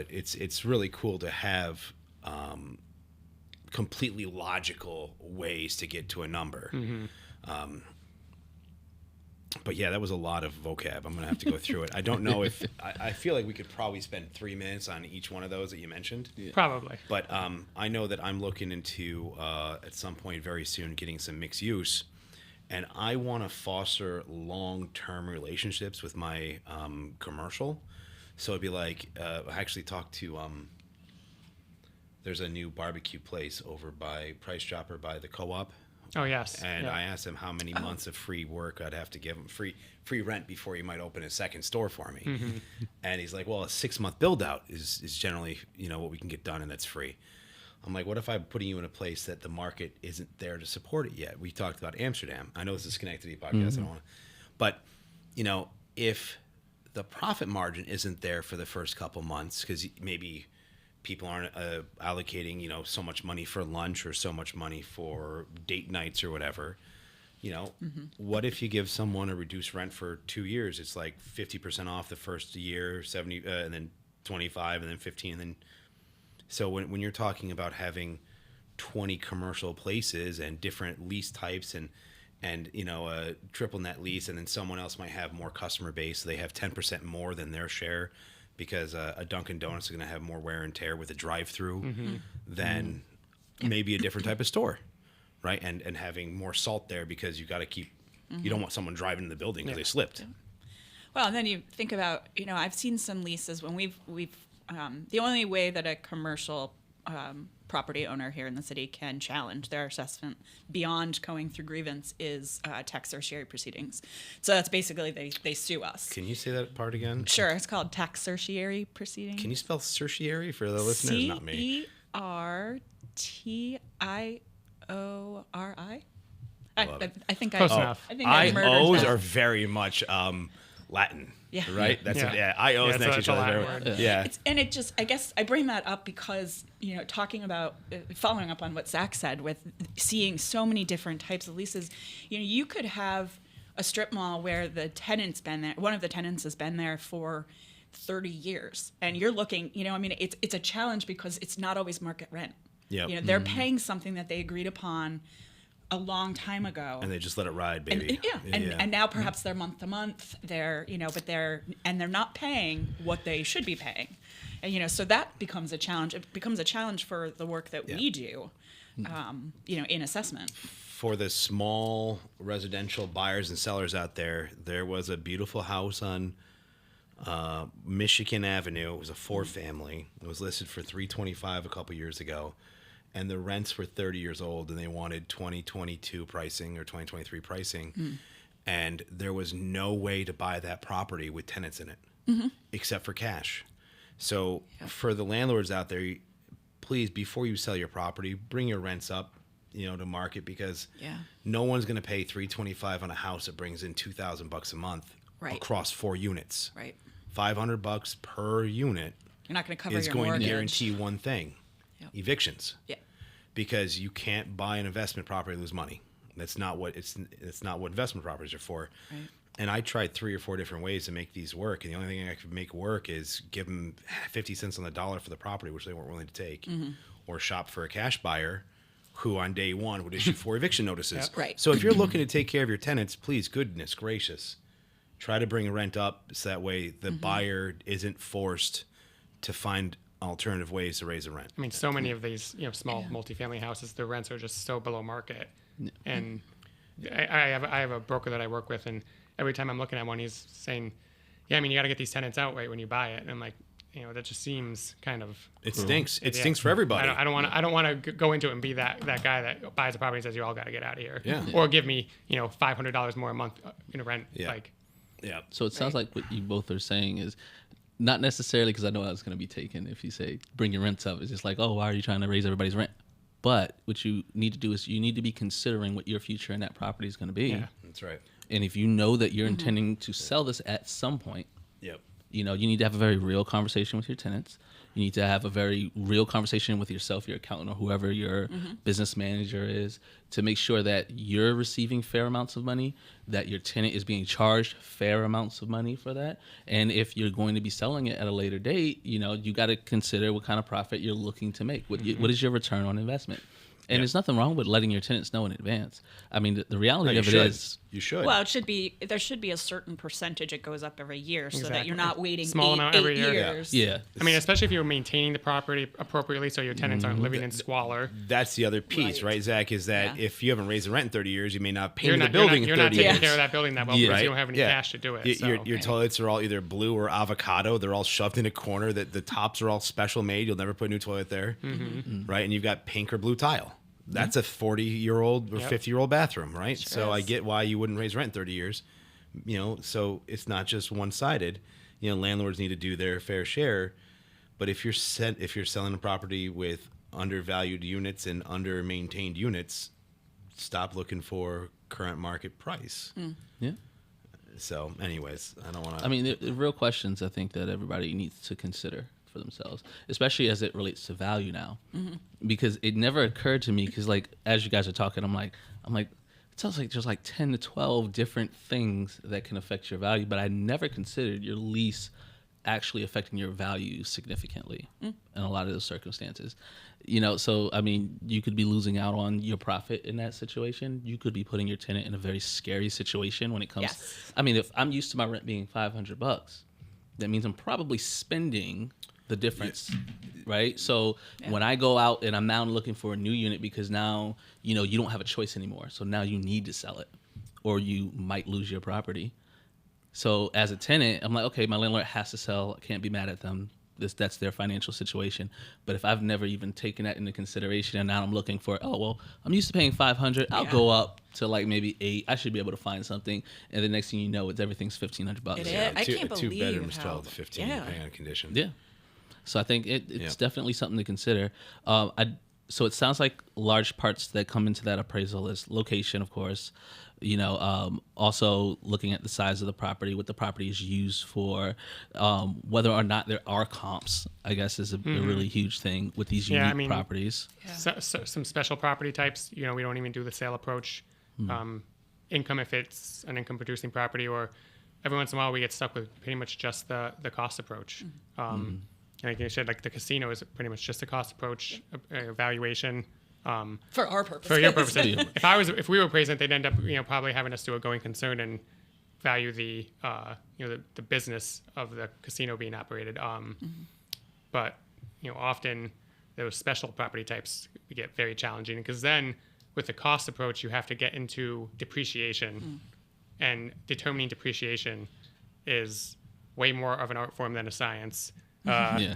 it's really cool to have completely logical ways to get to a number. But yeah, that was a lot of vocab. I'm gonna have to go through it. I don't know if I feel like we could probably spend 3 minutes on each one of those that you mentioned. Probably. But I know that I'm looking into at some point very soon getting some mixed use, and I want to foster long-term relationships with my commercial. So it'd be like I actually talked to there's a new barbecue place over by Price Chopper by the Co-op. Oh, yes. And Yeah. I asked him how many months of free work I'd have to give him, free rent before he might open a second store for me. Mm-hmm. And he's like, well, a 6-month build out is generally, what we can get done, and that's free. I'm like, what if I'm putting you in a place that the market isn't there to support it yet? We talked about Amsterdam. I know this is a Schenectady podcast. I don't want to, but if the profit margin isn't there for the first couple months, because maybe people aren't allocating, so much money for lunch or so much money for date nights or whatever. What if you give someone a reduced rent for 2 years? It's like 50% off the first year, 70, and then 25, and then 15, and then. So when you're talking about having 20 commercial places and different lease types and a triple net lease, and then someone else might have more customer base, so they have 10% more than their share, because a Dunkin' Donuts is going to have more wear and tear with a drive-through than maybe a different type of store, right? And having more salt there because you got to keep, you don't want someone driving in the building because they slipped. Well, and then you think about, I've seen some leases when we've the only way that a commercial property owner here in the city can challenge their assessment beyond going through grievance is tax certiorari proceedings. So that's basically they sue us. Can you say that part again? Sure, it's called tax certiorari proceedings. Can you spell certiorari for the listeners? Not me. CERTIORI. Love it. I think Close I enough. I think I murdered IOs that. are very much Latin. Yeah. Right? That's Yeah. IOs Yeah, next to each it's a other. Latin word. Yeah. And it just, I guess I bring that up because, talking about, following up on what Zach said with seeing so many different types of leases, you could have a strip mall where the tenant's been there, one of the tenants has been there for 30 years. And you're looking, it's a challenge because it's not always market rent. Yep. They're paying something that they agreed upon a long time ago. And they just let it ride, baby. And now perhaps they're month to month. They're they're not paying what they should be paying, and so that becomes a challenge. It becomes a challenge for the work that we do, in assessment. For the small residential buyers and sellers out there, there was a beautiful house on Michigan Avenue. It was a 4-family. It was listed for $325 a couple years ago. And the rents were 30 years old, and they wanted 2022 pricing or 2023 pricing. And there was no way to buy that property with tenants in it, except for cash. So for the landlords out there, please, before you sell your property, bring your rents up, to market, because no one's going to pay $325 on a house that brings in $2,000 a month across 4 units. Right. $500 per unit You're not going to cover is your going mortgage. to guarantee one thing: evictions. Yeah. Because you can't buy an investment property and lose money. That's not what it's not what investment properties are for. Right. And I tried 3 or 4 different ways to make these work, and the only thing I could make work is give them 50 cents on the dollar for the property, which they weren't willing to take, or shop for a cash buyer who on day one would issue 4 eviction notices. Yep. Right. So if you're looking to take care of your tenants, please, goodness gracious, try to bring rent up so that way the buyer isn't forced to find alternative ways to raise the rent. I mean, so many of these, small multifamily houses, the rents are just so below market. And I have a broker that I work with, and every time I'm looking at one, he's saying, you got to get these tenants out right when you buy it. And I'm like, that just seems kind of. It stinks. It stinks for everybody. I don't want to go into it and be that guy that buys a property and says, you all got to get out of here. Yeah. Or give me, $500 more a month in rent. Yeah. Yeah. So it sounds like what you both are saying is not necessarily, because I know I was going to be taken if you say bring your rents up. It's just like, oh, why are you trying to raise everybody's rent? But what you need to do is you need to be considering what your future in that property is going to be. Yeah. That's right. And if you know that you're intending to sell this at some point, Yep. you need to have a very real conversation with your tenants. You need to have a very real conversation with yourself, your accountant, or whoever your business manager is, to make sure that you're receiving fair amounts of money, that your tenant is being charged fair amounts of money for that. And if you're going to be selling it at a later date, you got to consider what kind of profit you're looking to make. What is your return on investment? And there's nothing wrong with letting your tenants know in advance. I mean, the reality you of it should. is, You should. Well, there should be a certain percentage it goes up every year so that Exactly. you're not waiting Small amount every year. years. yeah. I mean, especially if you're maintaining the property appropriately so your tenants Mm-hmm. aren't living in squalor. That's the other piece, Right. right, Zach? Is that Yeah. if you haven't raised the rent in 30 years, you may not pay You're the not, building you're in not 30 taking years. care of that building that well Yeah. because Right? you don't have any cash to do it. Your toilets are all either blue or avocado. They're all shoved in a corner. That the tops are all special made. You'll never put a new toilet there, right? And you've got pink or blue tile. That's a 40-year-old or Yep. 50-year-old bathroom, right? So I is. get why you wouldn't raise rent in 30 years. So it's not just one-sided. Landlords need to do their fair share. But if you're selling a property with undervalued units and under-maintained units, stop looking for current market price. Yeah. So, anyways, I don't want to. I mean, the real questions I think that everybody needs to consider for themselves, especially as it relates to value now, because it never occurred to me. Because like as you guys are talking, I'm like, it sounds like there's like 10 to 12 different things that can affect your value, but I never considered your lease actually affecting your value significantly in a lot of those circumstances. So I mean, you could be losing out on your profit in that situation. You could be putting your tenant in a very scary situation when it comes. Yes. I mean, if I'm used to my rent being $500, that means I'm probably spending the difference, right? So when I go out and I'm now looking for a new unit because now, you don't have a choice anymore. So now you need to sell it or you might lose your property. So as a tenant, I'm like, okay, my landlord has to sell. I can't be mad at them. That's their financial situation. But if I've never even taken that into consideration and now I'm looking for, I'm used to paying $500. I'll go up to like maybe $8. I should be able to find something. And the next thing you know, everything's $1,500. It Yeah, is. I can't two believe bedrooms, how- 12 to 15, yeah. depending on condition. Yeah. So I think it's Yeah. definitely something to consider. So it sounds like large parts that come into that appraisal is location, of course. Also looking at the size of the property, what the property is used for, whether or not there are comps, I guess, is a really huge thing with these Yeah, unique I mean, properties. So some special property types, we don't even do the sale approach. Income, if it's an income producing property, or every once in a while we get stuck with pretty much just the cost approach. Like you said, like the casino is pretty much just a cost approach evaluation. For our purposes. For your purposes, if we were present, they'd end up probably having us do a going concern and value the the business of the casino being operated. But often those special property types get very challenging because then with the cost approach you have to get into depreciation, and determining depreciation is way more of an art form than a science. Yeah.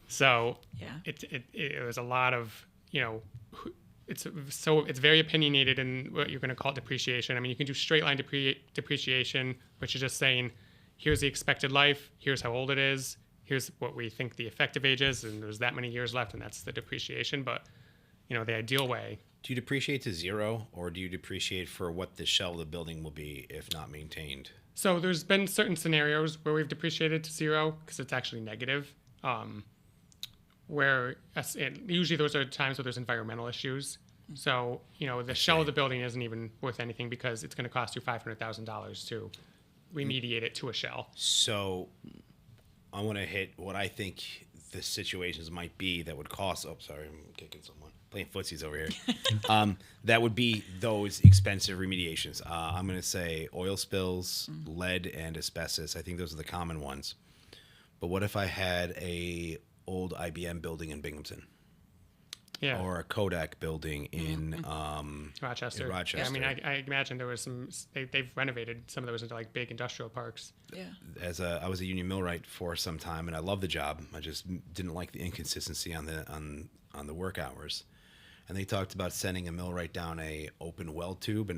So Yeah. it was a lot of it's very opinionated in what you're going to call depreciation. I mean, you can do straight line depreciation, which is just saying, here's the expected life, here's how old it is, here's what we think the effective age is, and there's that many years left, and that's the depreciation. But the ideal way. Do you depreciate to zero, or do you depreciate for what the shell of the building will be if not maintained? So there's been certain scenarios where we've depreciated to zero because it's actually negative. Usually those are times where there's environmental issues. So, the shell of the building isn't even worth anything because it's going to cost you $500,000 to remediate it to a shell. So I want to hit what I think the situations might be that would cost. Oh, sorry, I'm kicking someone. Playing footsies over here. That would be those expensive remediations. I'm going to say oil spills, lead, and asbestos. I think those are the common ones. But what if I had a old IBM building in Binghamton? Yeah. Or a Kodak building in Rochester. in Rochester. Yeah, I mean, I imagine there was they've renovated some of those into like big industrial parks. Yeah. I was a union millwright for some time, and I loved the job. I just didn't like the inconsistency on the work hours. And they talked about sending a millwright down a open well tube,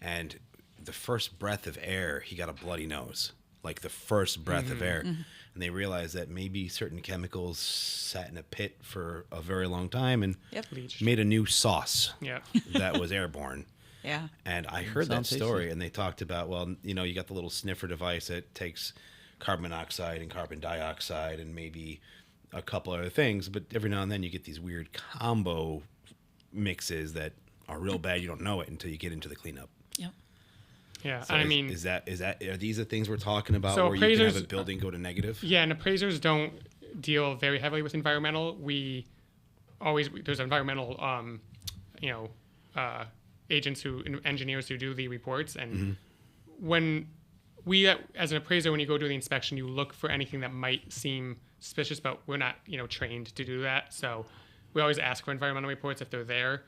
and the first breath of air, he got a bloody nose, like the first breath of air. And they realized that maybe certain chemicals sat in a pit for a very long time and Bleach. made a new sauce Yeah. that was airborne. Yeah. And I heard that Sounds story, tasty. and they talked about, you got the little sniffer device that takes carbon monoxide and carbon dioxide and maybe a couple other things, but every now and then you get these weird combo mixes that are real bad. You don't know it until you get into the cleanup. Yep. Yeah. So I mean, are these the things we're talking about So where you can have a appraisers- building go to negative? yeah, and appraisers don't deal very heavily with environmental. We always there's environmental agents engineers who do the reports, and when we as an appraiser, when you go do the inspection, you look for anything that might seem suspicious, but we're not trained to do that, so we always ask for environmental reports if they're there.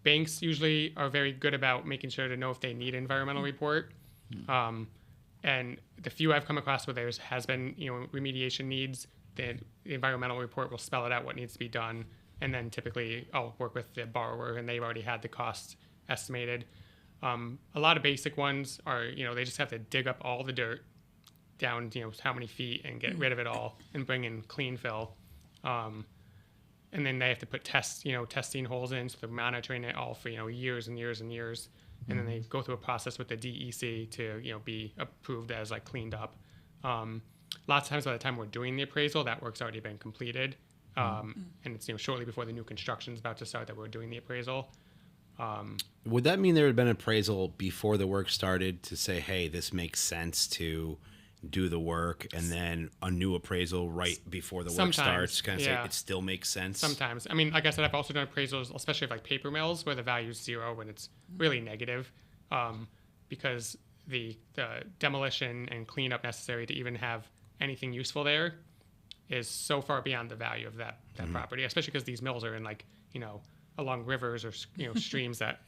Banks usually are very good about making sure to know if they need an environmental report. And the few I've come across where there has been, remediation needs, the environmental report will spell it out what needs to be done. And then typically I'll work with the borrower and they've already had the cost estimated. A lot of basic ones are, they just have to dig up all the dirt down, how many feet and get rid of it all and bring in clean fill. And then they have to put testing holes in, so they're monitoring it all for, years and years and years. And then they go through a process with the DEC to, be approved as like cleaned up. Lots of times by the time we're doing the appraisal, that work's already been completed. And it's, shortly before the new construction's about to start that we're doing the appraisal. Would that mean there had been an appraisal before the work started to say, hey, this makes sense to do the work, and then a new appraisal right before the work starts kind of say it still makes sense? Sometimes. I mean, like I said, I've also done appraisals, especially of like paper mills where the value is zero when it's really negative, because the demolition and cleanup necessary to even have anything useful there is so far beyond the value of that property, especially because these mills are in along rivers or streams that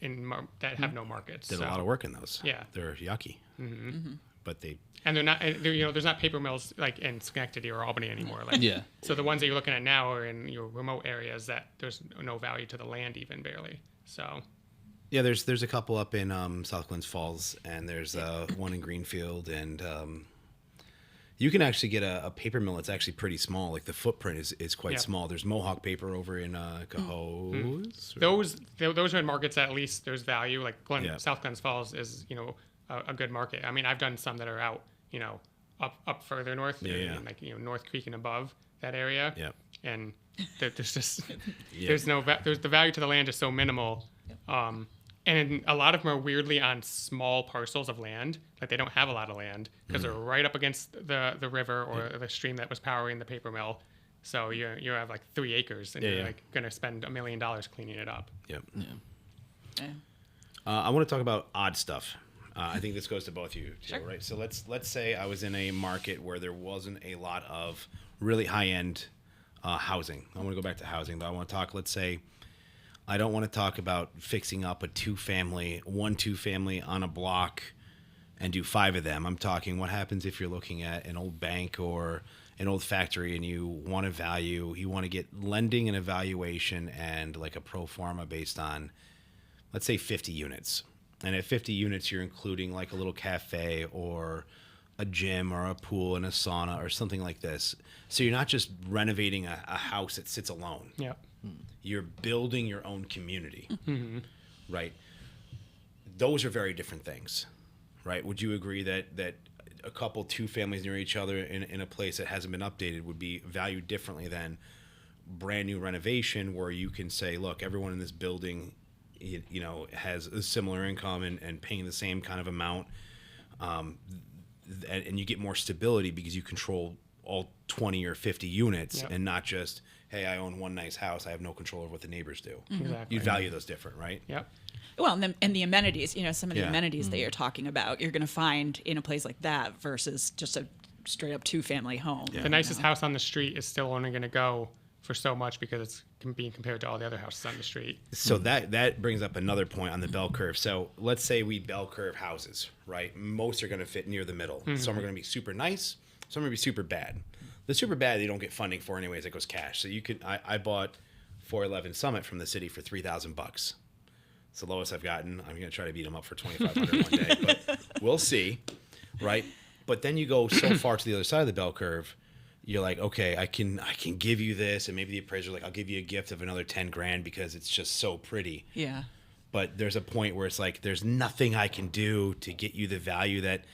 have no markets. Did a lot of work in those. Yeah, they're yucky. But they're not. There's not paper mills like in Schenectady or Albany anymore. So the ones that you're looking at now are in remote areas that there's no value to the land, even barely. So. Yeah, there's a couple up in South Glens Falls, and there's one in Greenfield, and you can actually get a paper mill that's actually pretty small. Like the footprint is quite small. There's Mohawk Paper over in Cohoes. Those are in markets that at least there's value. Like South Glens Falls is a good market. I mean, I've done some that are out up further north, like North Creek and above that area. Yeah. And there's just there's the value to the land is so minimal. And a lot of them are weirdly on small parcels of land. Like they don't have a lot of land because they're right up against the river or the stream that was powering the paper mill. So you have like 3 acres and you're like going to spend $1 million cleaning it up. Yep. Yeah. I want to talk about odd stuff. I think this goes to both of you, Jill, right? So let's say I was in a market where there wasn't a lot of really high-end housing. I want to go back to housing, but I want to talk, let's say, I don't want to talk about fixing up a 2-family on a block and do 5 of them. I'm talking what happens if you're looking at an old bank or an old factory and you want to get lending and evaluation and like a pro forma based on, let's say 50 units. And at 50 units, you're including like a little cafe or a gym or a pool and a sauna or something like this. So you're not just renovating a house that sits alone. Yeah. You're building your own community, right? Those are very different things, right? Would you agree that a couple 2 families near each other in a place that hasn't been updated would be valued differently than brand new renovation where you can say, look, everyone in this building has a similar income and paying the same kind of amount, and you get more stability because you control all 20 or 50 units and not just, hey, I own one nice house, I have no control over what the neighbors do. Exactly. You'd value those different, right? Yep. Well, and the amenities, some of the amenities that you're talking about, you're going to find in a place like that versus just a straight up 2-family home. Yeah. The nicest house on the street is still only going to go for so much because it's being compared to all the other houses on the street. So that brings up another point on the bell curve. So let's say we bell curve houses, right? Most are going to fit near the middle. Some are going to be super nice. Some are going to be super bad. The super bad, they don't get funding for anyways. It goes cash. So I bought 411 Summit from the city for $3,000. It's the lowest I've gotten. I'm going to try to beat them up for $2,500 one day, but we'll see, right? But then you go so far to the other side of the bell curve, you're like, okay, I can give you this, and maybe the appraiser like, I'll give you a gift of another $10,000 because it's just so pretty. Yeah. But there's a point where it's like, there's nothing I can do to get you the value that,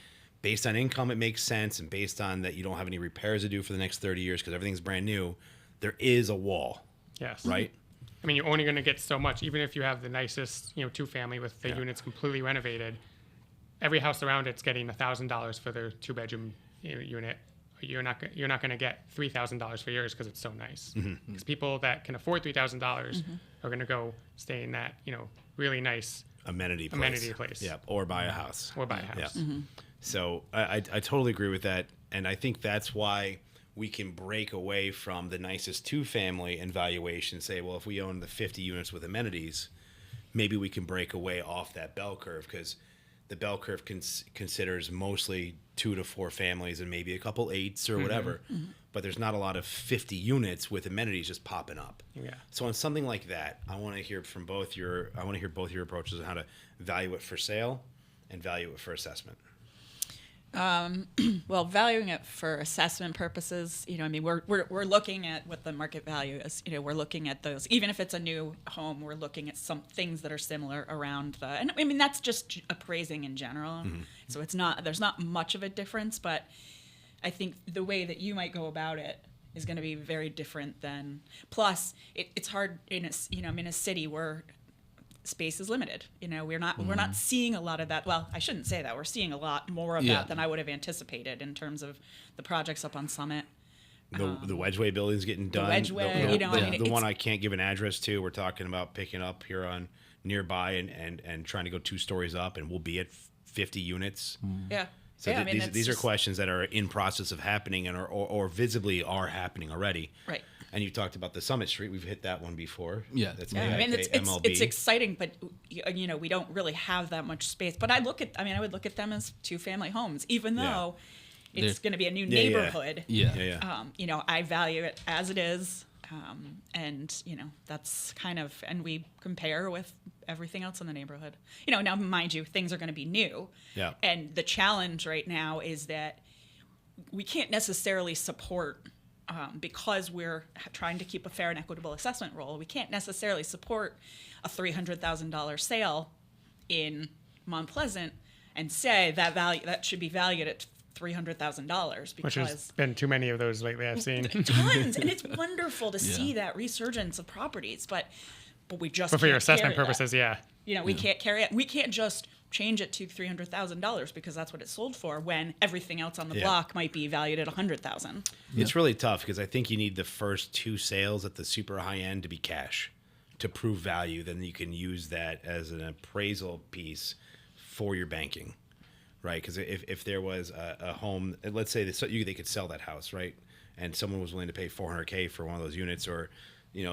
based on income, it makes sense, and based on that you don't have any repairs to do for the next 30 years because everything's brand new. There is a wall. Yes. Right. I mean, you're only going to get so much, even if you have the nicest, 2-family with the units completely renovated. Every house around it's getting $1,000 for their 2-bedroom unit. you're not going to get $3,000 for yours because it's so nice. Because people that can afford $3,000 are going to go stay in that, really nice amenity place. Yeah, or buy a house. Yeah. So I totally agree with that, and I think that's why we can break away from the nicest two-family and valuation. Say, well, if we own the 50 units with amenities, maybe we can break away off that bell curve, because the bell curve considers mostly 2 to 4 families and maybe a couple 8s or whatever. But there's not a lot of 50 units with amenities just popping up. Yeah. So on something like that, I want to hear both your approaches on how to value it for sale and value it for assessment. Well, valuing it for assessment purposes, we're looking at what the market value is. We're looking at those, even if it's a new home, we're looking at some things that are similar around and that's just appraising in general. So there's not much of a difference, but I think the way that you might go about it is going to be very different than, plus it's hard in a city where space is limited. We're not seeing a lot of that. Well, I shouldn't say that. We're seeing a lot more of that than I would have anticipated in terms of the projects up on Summit. The Wedgeway building's getting done. The Wedgeway, the one I can't give an address to. We're talking about picking up here on nearby and trying to go 2 stories up, and we'll be at 50 units. Yeah. So these are questions that are in process of happening and or visibly are happening already. Right. And you talked about the Summit Street. We've hit that one before. Yeah. That's MLB. It's exciting, but we don't really have that much space. But I would look at them as 2-family homes, even though it's going to be a new neighborhood. Yeah. I value it as it is, and that's kind of, and we compare with everything else in the neighborhood. Now mind you, things are going to be new. Yeah. And the challenge right now is that we can't necessarily support. Because we're trying to keep a fair and equitable assessment role, we can't necessarily support a $300,000 sale in Mount Pleasant and say that should be valued at $300,000, because which has been too many of those lately I've seen. Tons, and it's wonderful to see that resurgence of properties, but we just but for your assessment carry purposes, that. We can't carry it. We can't just change it to $300,000 because that's what it sold for, when everything else on the block might be valued at $100,000. It's really tough because I think you need the first 2 sales at the super high end to be cash to prove value. Then you can use that as an appraisal piece for your banking, right? Because if there was a home, let's say they could sell that house, right? And someone was willing to pay $400K for one of those units, or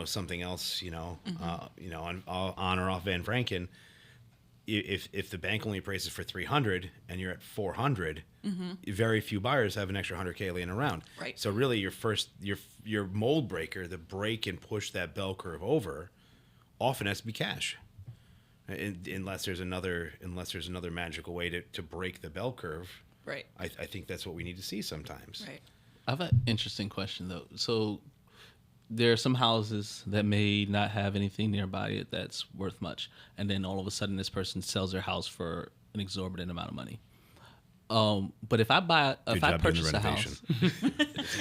something else, on or off Van Franken. If the bank only appraises for 300 and you're at 400, very few buyers have an extra 100K laying around. Right. So really, your mold breaker, the break and push that bell curve over, often has to be cash, unless there's another magical way to break the bell curve. Right. I think that's what we need to see sometimes. Right. I have an interesting question though. So there are some houses that may not have anything nearby it that's worth much, and then all of a sudden this person sells their house for an exorbitant amount of money. But if I purchase a house,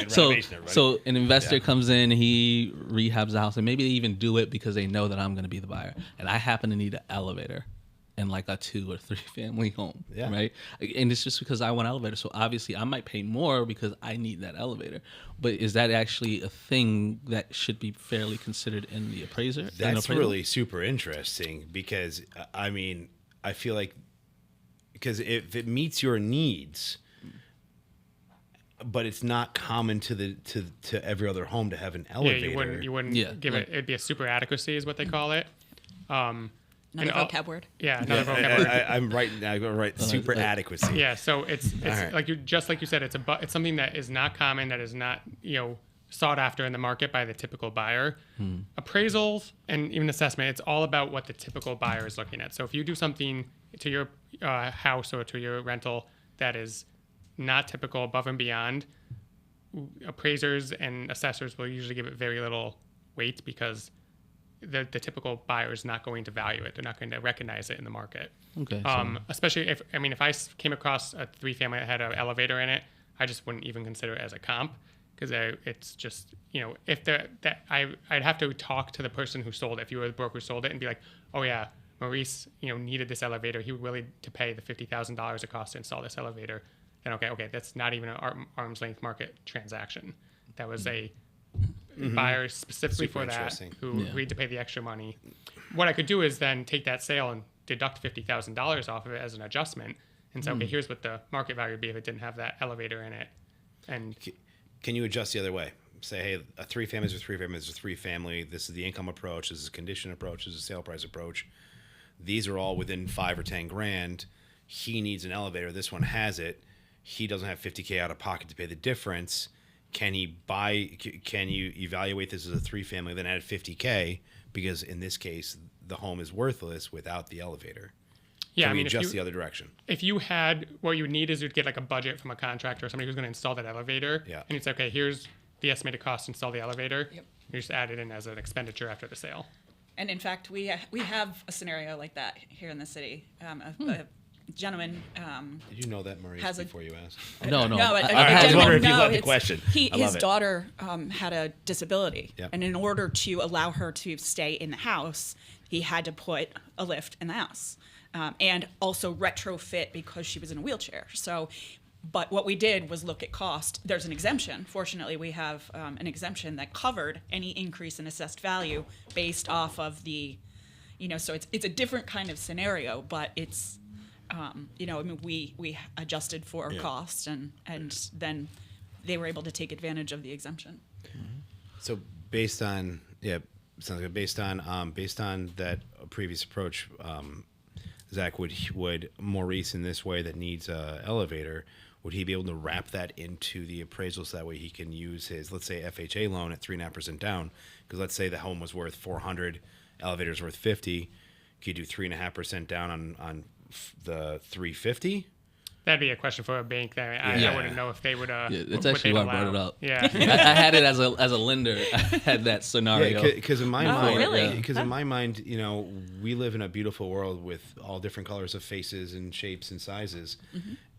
so an investor comes in, he rehabs the house, and maybe they even do it because they know that I'm going to be the buyer, and I happen to need an elevator in like a 2 or 3 family home, right? And it's just because I want an elevator. So obviously I might pay more because I need that elevator. But is that actually a thing that should be fairly considered in the appraiser? That's really super interesting, because I feel like, because if it meets your needs, but it's not common to every other home to have an elevator. Yeah, you wouldn't give it. It'd be a super adequacy is what they call it. Another vocab word. Yeah, another vocab word. I'm right now. Right, super adequacy. Yeah, so it's right. like you said, it's something that is not common, that is not sought after in the market by the typical buyer. Appraisals and even assessment, it's all about what the typical buyer is looking at. So if you do something to your house or to your rental that is not typical, above and beyond, appraisers and assessors will usually give it very little weight, because the typical buyer is not going to value it. They're not going to recognize it in the market. Okay. Especially if I came across a 3-family that had an elevator in it, I just wouldn't even consider it as a comp, because it's just, if I'd have to talk to the person who sold it. If you were the broker who sold it, and be like, oh yeah, Maurice, needed this elevator. He was willing to pay the $50,000 it cost to install this elevator. then okay, that's not even an arm's length market transaction. That was a buyer specifically Super for that interesting. who agreed to pay the extra money. What I could do is then take that sale and deduct $50,000 off of it as an adjustment and say, okay, here's what the market value would be if it didn't have that elevator in it. And Can you adjust the other way? Say, hey, a 3 families or 3 families or 3 family. This is the income approach. This is a condition approach. This is a sale price approach. These are all within 5 or 10 grand. He needs an elevator. This one has it. He doesn't have $50K out of pocket to pay the difference. Can he buy? Can you evaluate this as a 3 family, then add $50K? Because in this case, the home is worthless without the elevator. yeah, Can I we mean, adjust the other direction? if you had, what you would need is you'd get like a budget from a contractor or somebody who's going to install that elevator. Yeah. And you'd say, okay, here's the estimated cost to install the elevator. Yep. You just add it in as an expenditure after the sale. And in fact, we have a scenario like that here in the city. A gentleman. Did you know that, Maurice, Has a- before you asked? No, no. No, I- a I- I was gentleman- wondering if you no, got the it's- question. I love His it. daughter had a disability, Yep. and in order to allow her to stay in the house, he had to put a lift in the house, and also retrofit because she was in a wheelchair. So, but what we did was look at cost. There's an exemption. Fortunately, we have an exemption that covered any increase in assessed value based off of the, so it's a different kind of scenario, but it's. I mean, we adjusted for Yeah. cost, and then they were able to take advantage of the exemption. So based on sounds good. Based on that previous approach, Zach, would Maurice in this way that needs a elevator, would he be able to wrap that into the appraisal so that way he can use his, let's say, FHA loan at 3.5% down? Because let's say the home was worth 400, elevator's worth 50. Could you do 3.5% down on the 350? That'd be a question for a bank. That I Yeah. wouldn't know if they would. Yeah, that's what actually they'd why I brought it allow. up. Yeah. I had it as a lender. I had that scenario. Because in my mind, really? Because in my mind, we live in a beautiful world with all different colors of faces and shapes and sizes,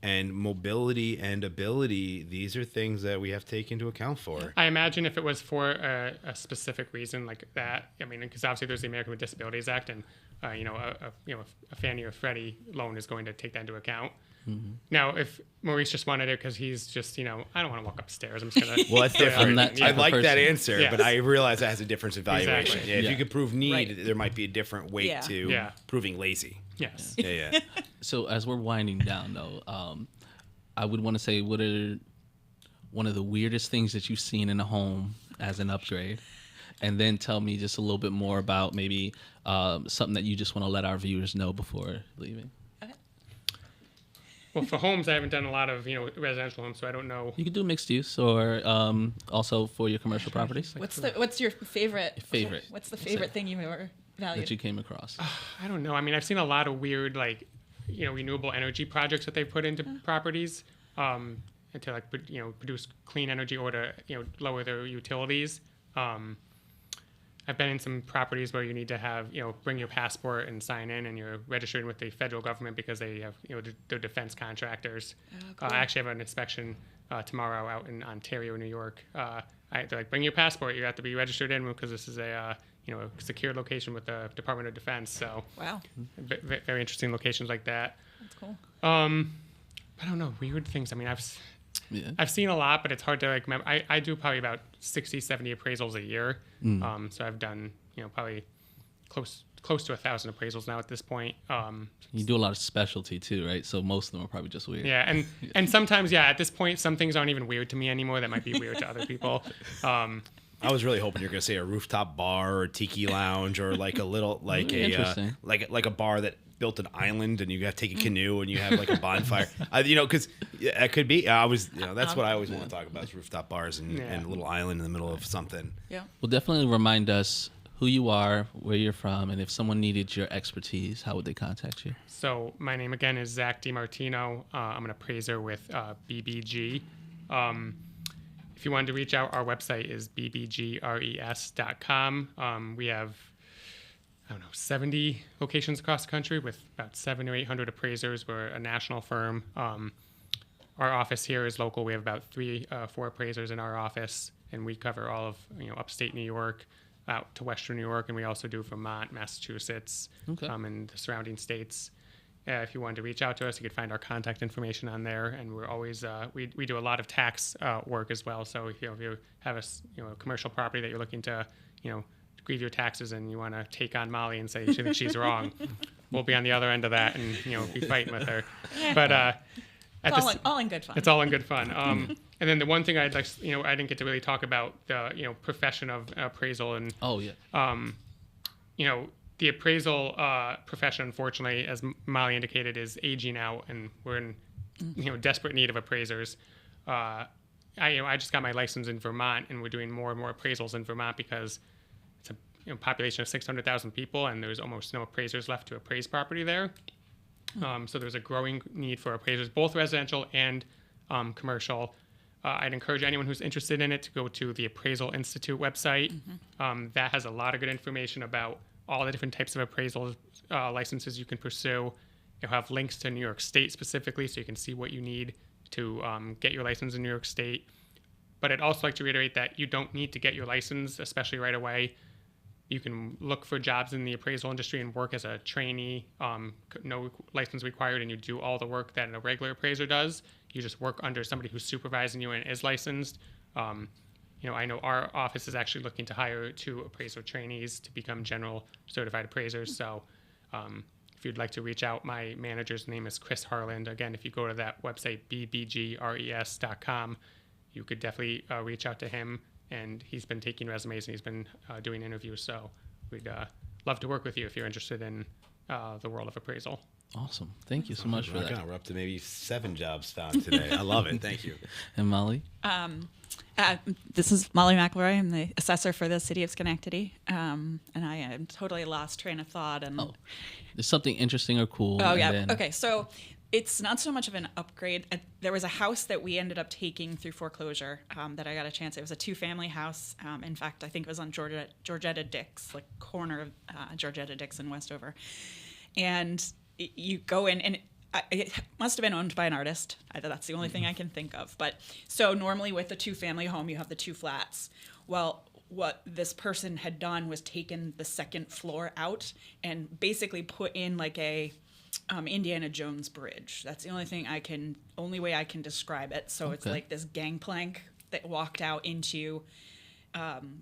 and mobility and ability. These are things that we have to take into account for. I imagine if it was for a specific reason like that, I mean, because obviously there's the American with Disabilities Act, and a Fannie or Freddie loan is going to take that into account. Now, if Maurice just wanted it because he's just, I don't want to walk upstairs. I'm just gonna. Well, that's different. I'm that I type of like that person. answer, Yes. but I realize that has a difference in valuation. Exactly. Yeah, if Yeah. you could prove need, Right. there might be a different weight Yeah. to Yeah. proving lazy. Yes. Yeah. So as we're winding down, though, I would want to say, what are one of the weirdest things that you've seen in a home as an upgrade? And then tell me just a little bit more about maybe something that you just want to let our viewers know before leaving. Well, for homes, I haven't done a lot of residential homes, so I don't know. You could do mixed use or also for your commercial properties What's your favorite? Favorite. What's the favorite thing you've ever valued? that you came across. I don't know. I mean, I've seen a lot of weird renewable energy projects that they put into properties, and to produce clean energy or to lower their utilities. I've been in some properties where you need to have, bring your passport and sign in, and you're registered with the federal government because they have, they're defense contractors. cool. I actually have an inspection tomorrow out in Ontario, New York. They're like, bring your passport. You have to be registered in because this is a secure location with the Department of Defense. So Wow, very interesting locations like that. that's cool. I don't know, weird things. I mean, Yeah. I've seen a lot, but it's hard to remember. I do probably about 60, 70 appraisals a year. So I've done, probably close to 1,000 appraisals now at this point. You do a lot of specialty too, right? So most of them are probably just weird. Yeah, and sometimes, at this point, some things aren't even weird to me anymore. That might be weird to other people. I was really hoping you're going to say a rooftop bar or tiki lounge or like a little Interesting. like a bar that built an island and you have to take a canoe and you have like a bonfire. Because it could be. I was that's what I always want to talk about is rooftop bars and a little island in the middle of something. Yeah. Well, definitely remind us who you are, where you're from, and if someone needed your expertise, how would they contact you? So my name again is Zach DiMartino. I'm an appraiser with BBG. If you wanted to reach out, our website is bbgres.com. We have, 70 locations across the country with about 700 or 800 appraisers. We're a national firm. Our office here is local. We have about 4 appraisers in our office, and we cover all of upstate New York, out to Western New York, and we also do Vermont, Massachusetts, Okay. and the surrounding states. if you wanted to reach out to us, you could find our contact information on there. And we're always we do a lot of tax work as well. So if you have a commercial property that you're looking to grieve your taxes and you want to take on Molly and say she thinks she's wrong, we'll be on the other end of that and be fighting with her. But all in good fun. it's all in good fun. And then the one thing I'd like, I didn't get to really talk about the profession of appraisal and the appraisal profession, unfortunately, as Molly indicated, is aging out, and we're in desperate need of appraisers. I just got my license in Vermont, and we're doing more and more appraisals in Vermont because it's a population of 600,000 people, and there's almost no appraisers left to appraise property there. So there's a growing need for appraisers, both residential and commercial. I'd encourage anyone who's interested in it to go to the Appraisal Institute website. That has a lot of good information about all the different types of appraisal licenses you can pursue. You'll have links to New York State specifically, so you can see what you need to get your license in New York State. But I'd also like to reiterate that you don't need to get your license, especially right away. You can look for jobs in the appraisal industry and work as a trainee, no license required, and you do all the work that a regular appraiser does. You just work under somebody who's supervising you and is licensed. I know our office is actually looking to hire 2 appraiser trainees to become general certified appraisers. So if you'd like to reach out, my manager's name is Chris Harland. Again, if you go to that website, bbgres.com, you could definitely reach out to him. And he's been taking resumes and he's been doing interviews. So we'd love to work with you if you're interested in the world of appraisal. Awesome. Thank you so much for that. We're up to maybe 7 jobs found today. I love it. Thank you. And Molly? This is Molly McElroy. I'm the assessor for the city of Schenectady. And I am totally lost train of thought. And there's something interesting or cool. Oh, yeah. Okay. So it's not so much of an upgrade. There was a house that we ended up taking through foreclosure that I got a chance. It was a 2-family house. In fact, I think it was on Georgetta Dix, like corner of Georgetta Dix in Westover. And you go in, and it must have been owned by an artist. That's the only thing I can think of. But so normally with a 2-family home, you have the 2 flats. Well, what this person had done was taken the second floor out and basically put in like a Indiana Jones bridge. That's the only way I can describe it. So It's like this gangplank that walked out into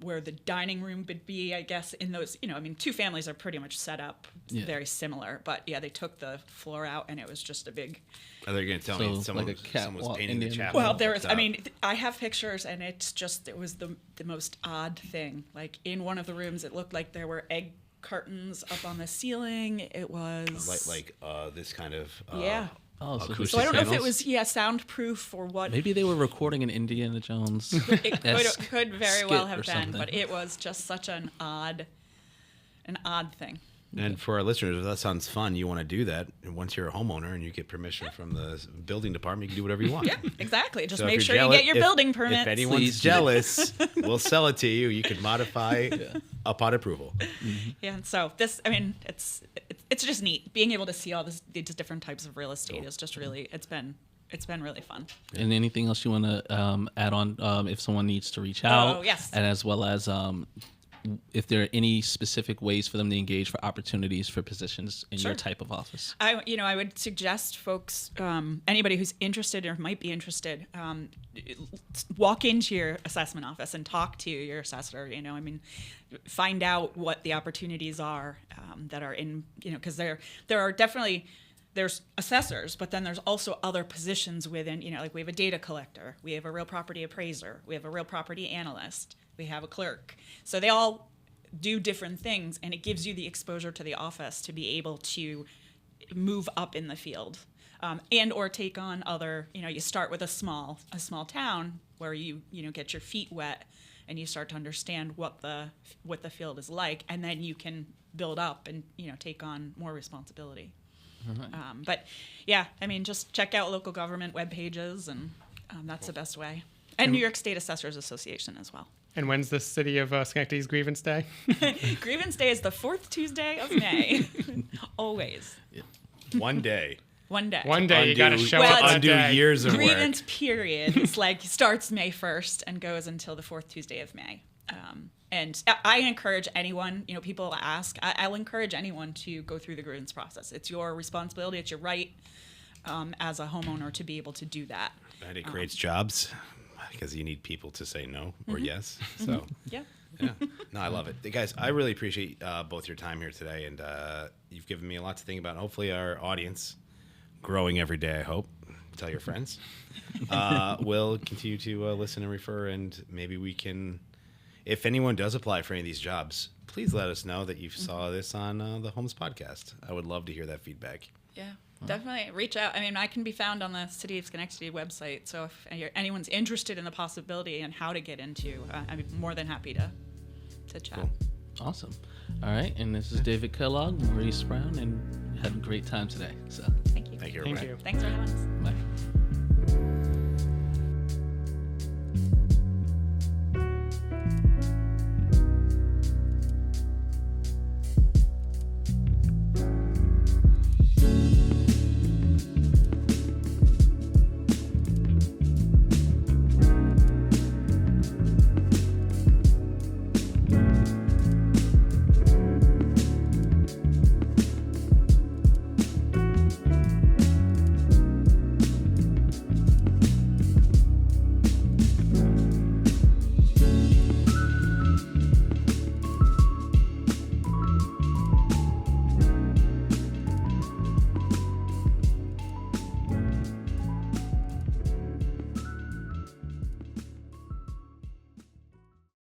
where the dining room would be, I guess, in those, 2 families are pretty much set up very similar. But yeah, they took the floor out and it was just a big. Are they going to tell me someone was painting the chapel? Well, I have pictures and it was the most odd thing. Like in one of the rooms, it looked like there were egg cartons up on the ceiling. It was like this kind of so I don't know if it was soundproof or what. Maybe they were recording an Indiana Jones. It could very well have been, but it was just such an odd thing. And for our listeners, if that sounds fun, you want to do that. And once you're a homeowner and you get permission from the building department, you can do whatever you want. Yeah, exactly. Just So make if sure you're you get your jealous- building permits. If anyone's jealous, we'll sell it to you. You can modify upon approval. Yeah, so it's just neat being able to see all these different types of real estate is just really it's been really fun. And anything else you want to add on if someone needs to reach out? Oh, yes. And as well as if there are any specific ways for them to engage for opportunities for positions in your type of office. I would suggest folks, anybody who's interested or might be interested, walk into your assessment office and talk to your assessor. Find out what the opportunities are that are in, because there are definitely. There's assessors, but then there's also other positions within, like we have a data collector, we have a real property appraiser, we have a real property analyst, we have a clerk. So they all do different things, and it gives you the exposure to the office to be able to move up in the field, and or take on other. You start with a small town where you get your feet wet, and you start to understand what the field is like, and then you can build up and take on more responsibility. Right. But yeah, just check out local government web pages, and that's the best way. And New York State Assessors Association as well. And when's the city of Schenectady's Grievance Day? Grievance Day is the 4th Tuesday of May. Always. One day. One day. One day you got to show Well, up that Undo day. years of Grievance work. period is starts May 1st and goes until the 4th Tuesday of May. And I encourage anyone, people ask, I'll encourage anyone to go through the grievance process. It's your responsibility, it's your right as a homeowner to be able to do that. And it creates jobs because you need people to say no or yes. So, Yeah. yeah. No, I love it. Hey, guys, I really appreciate both your time here today. And you've given me a lot to think about. Hopefully our audience, growing every day, I hope, tell your friends, will continue to listen and refer. And maybe we can, if anyone does apply for any of these jobs, please let us know that you saw this on the Homes Podcast. I would love to hear that feedback. Yeah, definitely reach out. I mean, I can be found on the City of Schenectady website. So if anyone's interested in the possibility and how to get into, I'm more than happy to chat. Cool. Awesome. All right. And this is David Kellogg, Maurice Brown, and we had a great time today. So Thank you. Thank you, Thank everybody. you. Thanks for having us. bye.